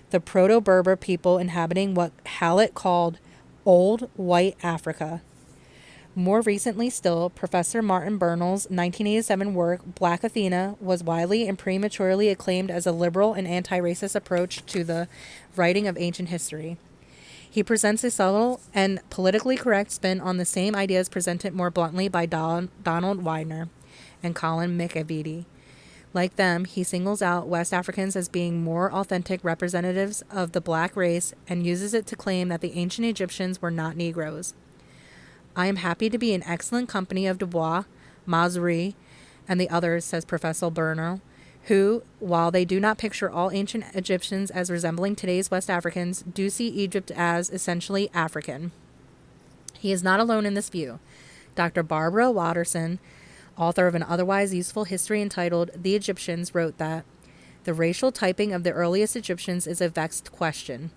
the Proto-Berber people inhabiting what Hallett called Old White Africa. More recently still, Professor Martin Bernal's 1987 work, Black Athena, was widely and prematurely acclaimed as a liberal and anti-racist approach to the writing of ancient history. He presents a subtle and politically correct spin on the same ideas presented more bluntly by Donald Widener and Colin McAveety. Like them, he singles out West Africans as being more authentic representatives of the black race and uses it to claim that the ancient Egyptians were not Negroes. I am happy to be in excellent company of Dubois, Mazuri, and the others, says Professor Bernal, who, while they do not picture all ancient Egyptians as resembling today's West Africans, do see Egypt as essentially African. He is not alone in this view. Dr. Barbara Watterson, author of an otherwise useful history entitled The Egyptians, wrote that the racial typing of the earliest Egyptians is a vexed question.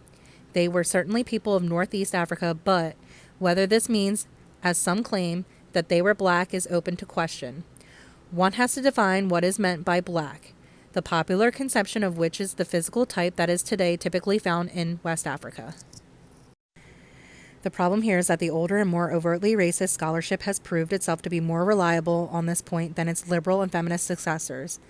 They were certainly people of Northeast Africa, but whether this means, as some claim, that they were black is open to question. One has to define what is meant by black, the popular conception of which is the physical type that is today typically found in West Africa. The problem here is that the older and more overtly racist scholarship has proved itself to be more reliable on this point than its liberal and feminist successors.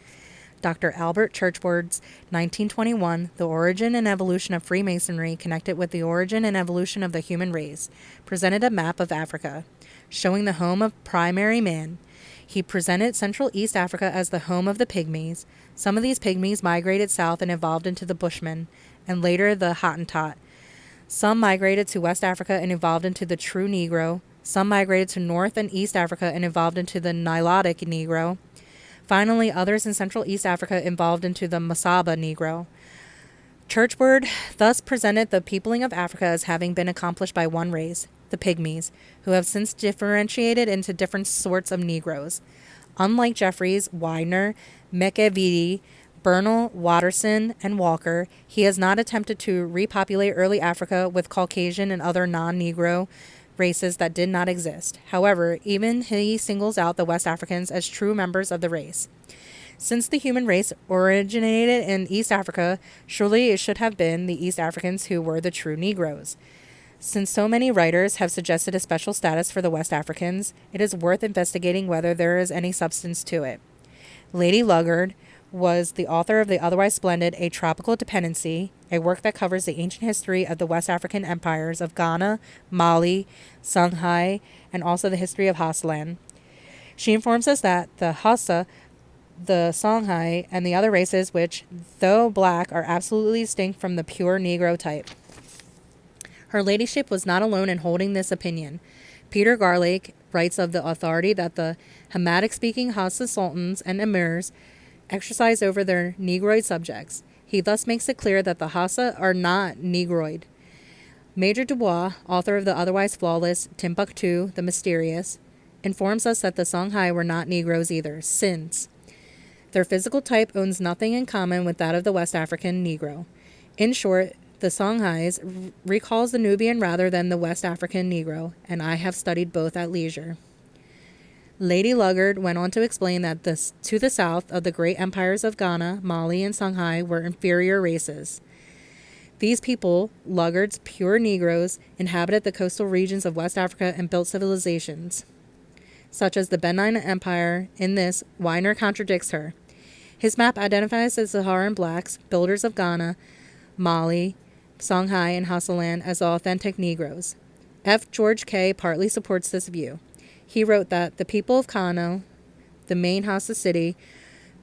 Dr. Albert Churchward's 1921 The Origin and Evolution of Freemasonry Connected with the Origin and Evolution of the Human Race presented a map of Africa, showing the home of primary man. He presented Central East Africa as the home of the Pygmies. Some of these Pygmies migrated south and evolved into the Bushmen, and later the Hottentot. Some migrated to West Africa and evolved into the true Negro. Some migrated to North and East Africa and evolved into the Nilotic Negro. Finally, others in Central East Africa evolved into the Masaba Negro. Churchward thus presented the peopling of Africa as having been accomplished by one race, the Pygmies, who have since differentiated into different sorts of Negroes. Unlike Jeffries, Widener, McAveety, Bernal, Watterson, and Walker, he has not attempted to repopulate early Africa with Caucasian and other non-Negro races that did not exist. However, even he singles out the West Africans as true members of the race. Since the human race originated in East Africa, surely it should have been the East Africans who were the true Negroes. Since so many writers have suggested a special status for the West Africans, it is worth investigating whether there is any substance to it. Lady Luggard was the author of the otherwise splendid A Tropical Dependency, a work that covers the ancient history of the West African empires of Ghana, Mali, Songhai, and also the history of Hassan. She informs us that the Hausa, the Songhai, and the other races which, though black, are absolutely distinct from the pure Negro type. Her ladyship was not alone in holding this opinion. Peter Garlake writes of the authority that the Hamitic-speaking Hausa sultans and emirs exercise over their Negroid subjects. He thus makes it clear that the Hausa are not Negroid. Major Dubois, author of the otherwise flawless Timbuktu, the Mysterious, informs us that the Songhai were not Negroes either, since their physical type owns nothing in common with that of the West African Negro. In short, the Songhais recalls the Nubian rather than the West African Negro, and I have studied both at leisure. Lady Luggard went on to explain that to the south of the great empires of Ghana, Mali, and Songhai were inferior races. These people, luggards, pure Negroes, inhabited the coastal regions of West Africa and built civilizations, such as the Benin Empire. In this, Weiner contradicts her. His map identifies the Saharan blacks, builders of Ghana, Mali, Songhai, and Hausaland as authentic Negroes. F. George K. partly supports this view. He wrote that the people of Kano, the main Hausa city,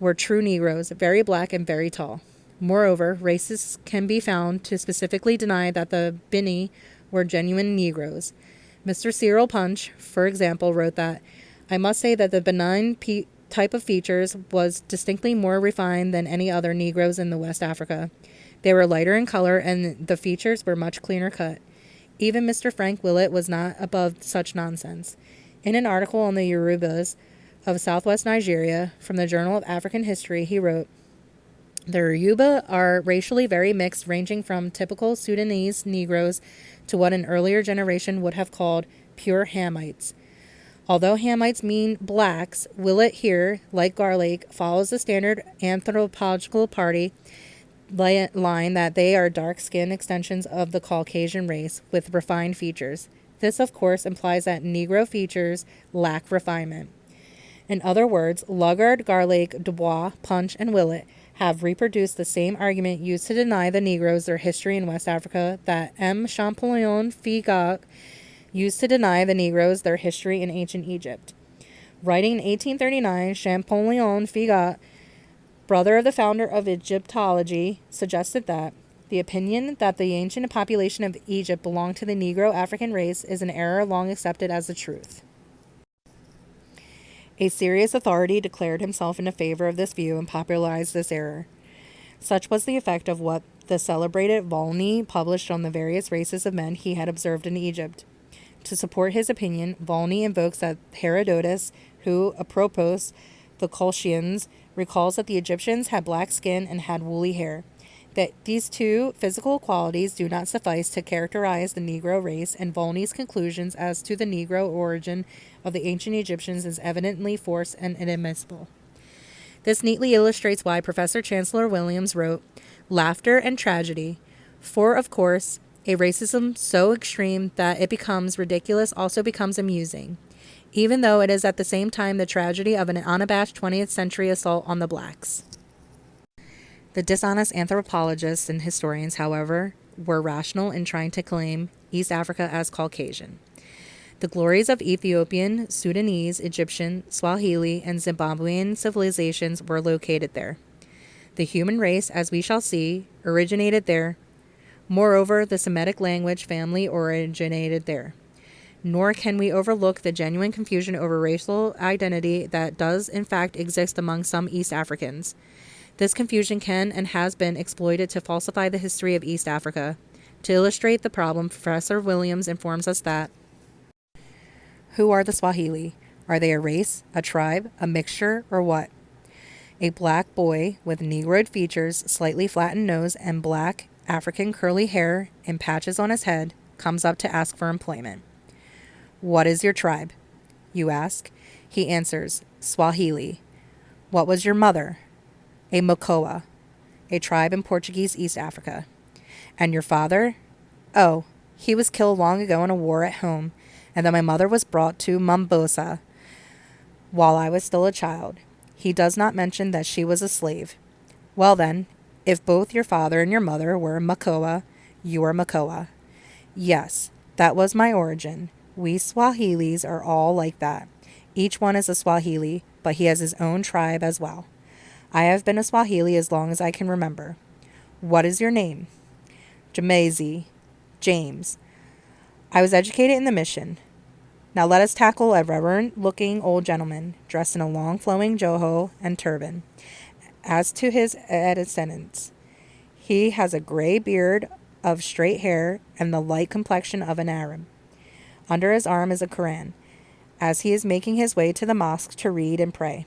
were true Negroes, very black and very tall. Moreover, racists can be found to specifically deny that the Bini were genuine Negroes. Mr. Cyril Punch, for example, wrote that, I must say that the benign type of features was distinctly more refined than any other Negroes in the West Africa. They were lighter in color and the features were much cleaner cut. Even Mr. Frank Willett was not above such nonsense. In an article on the Yorubas of southwest Nigeria from the Journal of African History, he wrote, the Yoruba are racially very mixed, ranging from typical Sudanese Negroes to what an earlier generation would have called pure Hamites. Although Hamites mean blacks, Willett here, like Garlake, follows the standard anthropological party line that they are dark-skinned extensions of the Caucasian race with refined features. This, of course, implies that Negro features lack refinement. In other words, Luggard, Garlake, Dubois, Punch, and Willett have reproduced the same argument used to deny the Negroes their history in West Africa that M. Champollion Figeac used to deny the Negroes their history in ancient Egypt. Writing in 1839, Champollion Figeac, brother of the founder of Egyptology, suggested that the opinion that the ancient population of Egypt belonged to the Negro African race is an error long accepted as the truth. A serious authority declared himself in favor of this view and popularized this error. Such was the effect of what the celebrated Volney published on the various races of men he had observed in Egypt. To support his opinion, Volney invokes that Herodotus, who, apropos the Colchians, recalls that the Egyptians had black skin and had woolly hair. That these two physical qualities do not suffice to characterize the Negro race, and Volney's conclusions as to the Negro origin of the ancient Egyptians is evidently forced and inadmissible. This neatly illustrates why Professor Chancellor Williams wrote, Laughter and tragedy, for, of course, a racism so extreme that it becomes ridiculous also becomes amusing, even though it is at the same time the tragedy of an unabashed 20th century assault on the blacks. The dishonest anthropologists and historians, however, were rational in trying to claim East Africa as Caucasian. The glories of Ethiopian, Sudanese, Egyptian, Swahili, and Zimbabwean civilizations were located there. The human race, as we shall see, originated there. Moreover, the Semitic language family originated there. Nor can we overlook the genuine confusion over racial identity that does in fact exist among some East Africans. This confusion can and has been exploited to falsify the history of East Africa. To illustrate the problem, Professor Williams informs us that who are the Swahili? Are they a race, a tribe, a mixture, or what? A black boy with Negroid features, slightly flattened nose, and black African curly hair and patches on his head comes up to ask for employment. What is your tribe? You ask. He answers, Swahili. What was your mother? A Mokoa, a tribe in Portuguese East Africa. And your father? Oh, he was killed long ago in a war at home, and then my mother was brought to Mombasa while I was still a child. He does not mention that she was a slave. Well then, if both your father and your mother were Mokoa, you are Mokoa. Yes, that was my origin. We Swahilis are all like that. Each one is a Swahili, but he has his own tribe as well. I have been a Swahili as long as I can remember. What is your name? Jamazi. James. I was educated in the mission. Now let us tackle a reverend-looking old gentleman, dressed in a long flowing joho and turban. As to his antecedents, he has a gray beard of straight hair and the light complexion of an Arab. Under his arm is a Quran, as he is making his way to the mosque to read and pray.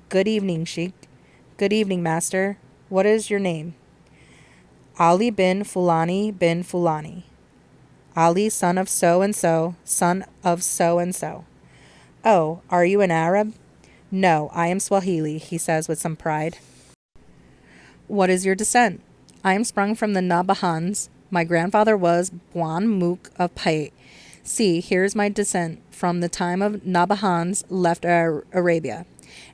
Good evening, Sheikh. Good evening, master. What is your name? Ali bin Fulani bin Fulani. Ali, son of so-and-so, son of so-and-so. Oh, are you an Arab? No, I am Swahili, he says with some pride. What is your descent? I am sprung from the Nabahans. My grandfather was Buan Mook of Pait. See, here is my descent from the time of Nabahans left Arabia.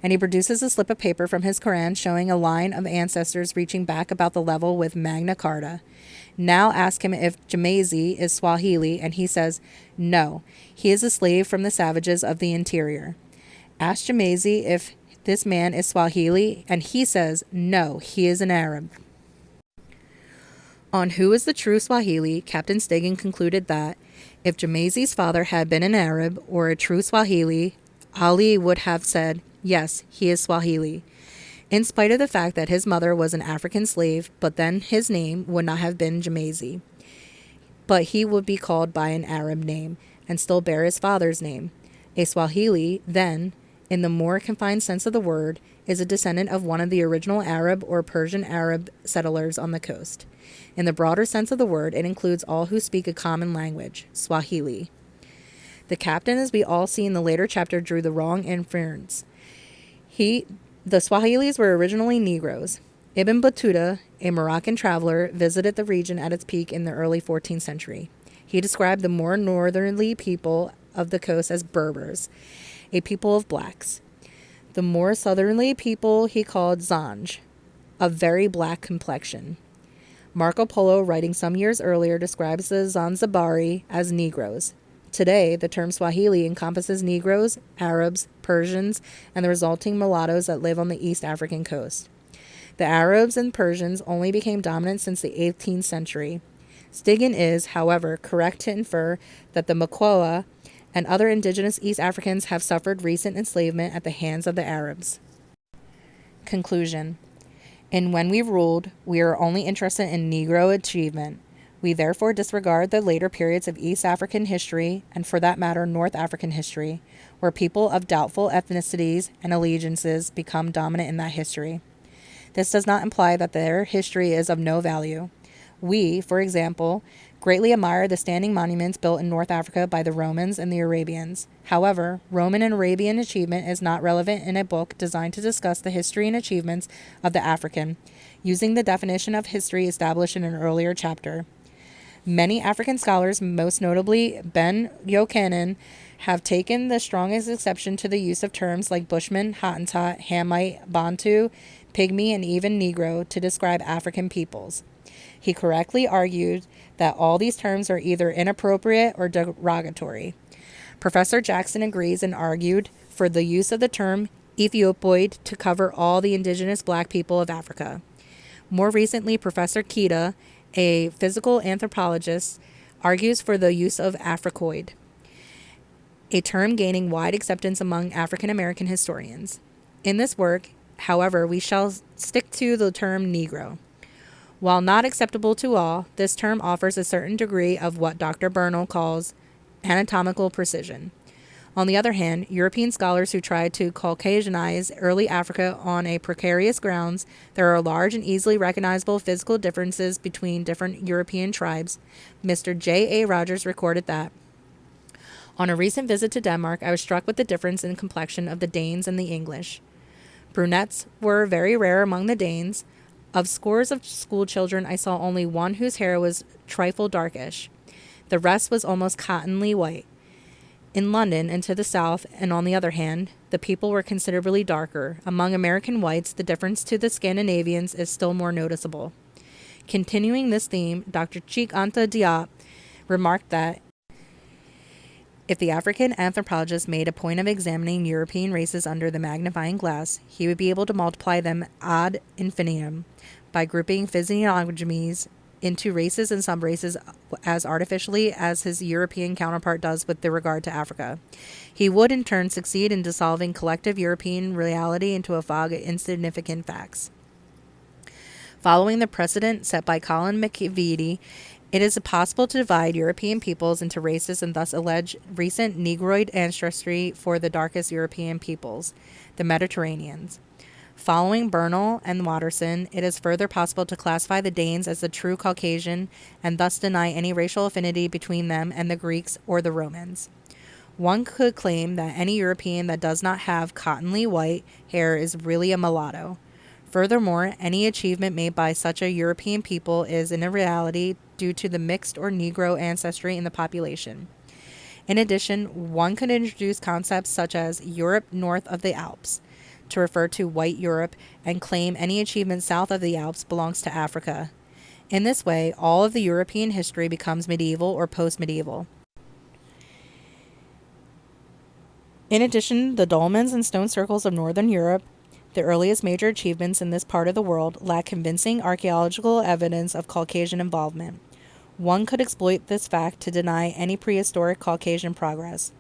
And he produces a slip of paper from his Quran showing a line of ancestors reaching back about the level with Magna Carta. Now ask him if Jamazi is Swahili, and he says, no, he is a slave from the savages of the interior. Ask Jamazi if this man is Swahili, and he says, no, he is an Arab. On who is the true Swahili, Captain Stigin concluded that if Jamazi's father had been an Arab or a true Swahili, Ali would have said, yes, he is Swahili, in spite of the fact that his mother was an African slave, but then his name would not have been Jamazi. But he would be called by an Arab name and still bear his father's name. A Swahili, then, in the more confined sense of the word, is a descendant of one of the original Arab or Persian Arab settlers on the coast. In the broader sense of the word, it includes all who speak a common language, Swahili. The captain, as we all see in the later chapter, drew the wrong inference. The Swahilis were originally Negroes. Ibn Battuta, a Moroccan traveler, visited the region at its peak in the early 14th century. He described the more northerly people of the coast as Berbers, a people of blacks. The more southerly people he called Zanj, of very black complexion. Marco Polo, writing some years earlier, describes the Zanzibari as Negroes. Today, the term Swahili encompasses Negroes, Arabs, Persians, and the resulting mulattoes that live on the East African coast. The Arabs and Persians only became dominant since the 18th century. Stigin is, however, correct to infer that the Makwa and other indigenous East Africans have suffered recent enslavement at the hands of the Arabs. Conclusion. In When We Ruled, we are only interested in Negro achievement. We therefore disregard the later periods of East African history, and for that matter, North African history, where people of doubtful ethnicities and allegiances become dominant in that history. This does not imply that their history is of no value. We, for example, greatly admire the standing monuments built in North Africa by the Romans and the Arabians. However, Roman and Arabian achievement is not relevant in a book designed to discuss the history and achievements of the African, using the definition of history established in an earlier chapter. Many African scholars, most notably Ben Buchanan, have taken the strongest exception to the use of terms like Bushman, Hottentot, Hamite, Bantu, Pygmy, and even Negro to describe African peoples. He correctly argued that all these terms are either inappropriate or derogatory. Professor Jackson agrees and argued for the use of the term Ethiopoid to cover all the indigenous black people of Africa. More recently, Professor Kita, a physical anthropologist, argues for the use of Africoid, a term gaining wide acceptance among African American historians. In this work, however, we shall stick to the term Negro. While not acceptable to all, this term offers a certain degree of what Dr. Bernal calls anatomical precision. On the other hand, European scholars who tried to Caucasianize early Africa on a precarious grounds, there are large and easily recognizable physical differences between different European tribes. Mr. J. A. Rogers recorded that, on a recent visit to Denmark, I was struck with the difference in complexion of the Danes and the English. Brunettes were very rare among the Danes. Of scores of school children, I saw only one whose hair was trifle darkish. The rest was almost cottonly white. In London and to the south, and on the other hand, the people were considerably darker. Among American whites, the difference to the Scandinavians is still more noticeable. Continuing this theme, Dr. Cheikh Anta Diop remarked that if the African anthropologist made a point of examining European races under the magnifying glass, he would be able to multiply them ad infinitum by grouping physiognomies into races and subraces as artificially as his European counterpart does with regard to Africa. He would in turn succeed in dissolving collective European reality into a fog of insignificant facts. Following the precedent set by Colin McVitie, it is possible to divide European peoples into races and thus allege recent Negroid ancestry for the darkest European peoples, the Mediterraneans. Following Bernal and Watterson, it is further possible to classify the Danes as the true Caucasian and thus deny any racial affinity between them and the Greeks or the Romans. One could claim that any European that does not have cottonly white hair is really a mulatto. Furthermore, any achievement made by such a European people is in reality due to the mixed or Negro ancestry in the population. In addition, one could introduce concepts such as Europe north of the Alps to refer to white Europe and claim any achievement south of the Alps belongs to Africa. In this way, all of the European history becomes medieval or post-medieval. In addition, the dolmens and stone circles of Northern Europe, the earliest major achievements in this part of the world, lack convincing archaeological evidence of Caucasian involvement. One could exploit this fact to deny any prehistoric Caucasian progress.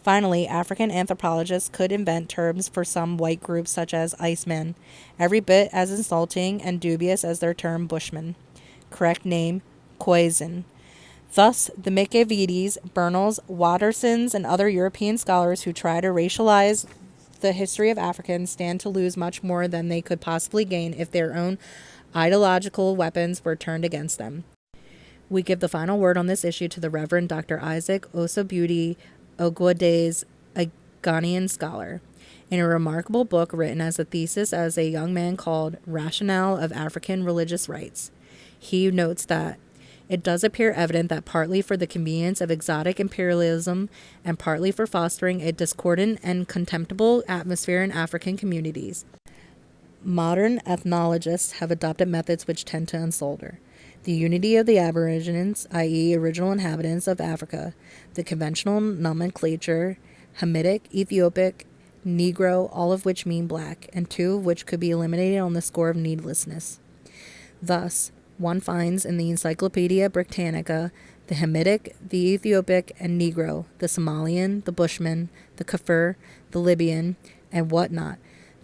Finally, African anthropologists could invent terms for some white groups such as Iceman, every bit as insulting and dubious as their term Bushman. Correct name, Khoisan. Thus, the Mickeyvides, Bernals, Wattersons, and other European scholars who try to racialize the history of Africans stand to lose much more than they could possibly gain if their own ideological weapons were turned against them. We give the final word on this issue to the Reverend Dr. Isaac Osabuti Ogwades, a Ghanaian scholar. In a remarkable book written as a thesis as a young man called Rationale of African Religious Rites, he notes that it does appear evident that partly for the convenience of exotic imperialism and partly for fostering a discordant and contemptible atmosphere in African communities, modern ethnologists have adopted methods which tend to unsolder the unity of the Aborigines, i.e. original inhabitants of Africa, the conventional nomenclature, Hamitic, Ethiopic, Negro, all of which mean black, and two of which could be eliminated on the score of needlessness. Thus, one finds in the Encyclopedia Britannica the Hamitic, the Ethiopic, and Negro, the Somalian, the Bushman, the Kafir, the Libyan, and whatnot.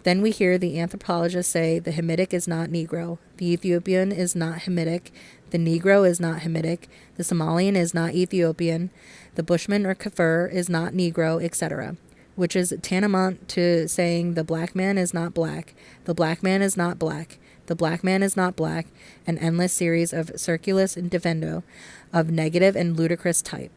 Then we hear the anthropologists say the Hamitic is not Negro, the Ethiopian is not Hamitic, the Negro is not Hamitic, the Somalian is not Ethiopian, the Bushman or Kafir is not Negro, etc., which is tantamount to saying the black man is not black, the black man is not black, the black man is not black, an endless series of circulus defendo of negative and ludicrous type.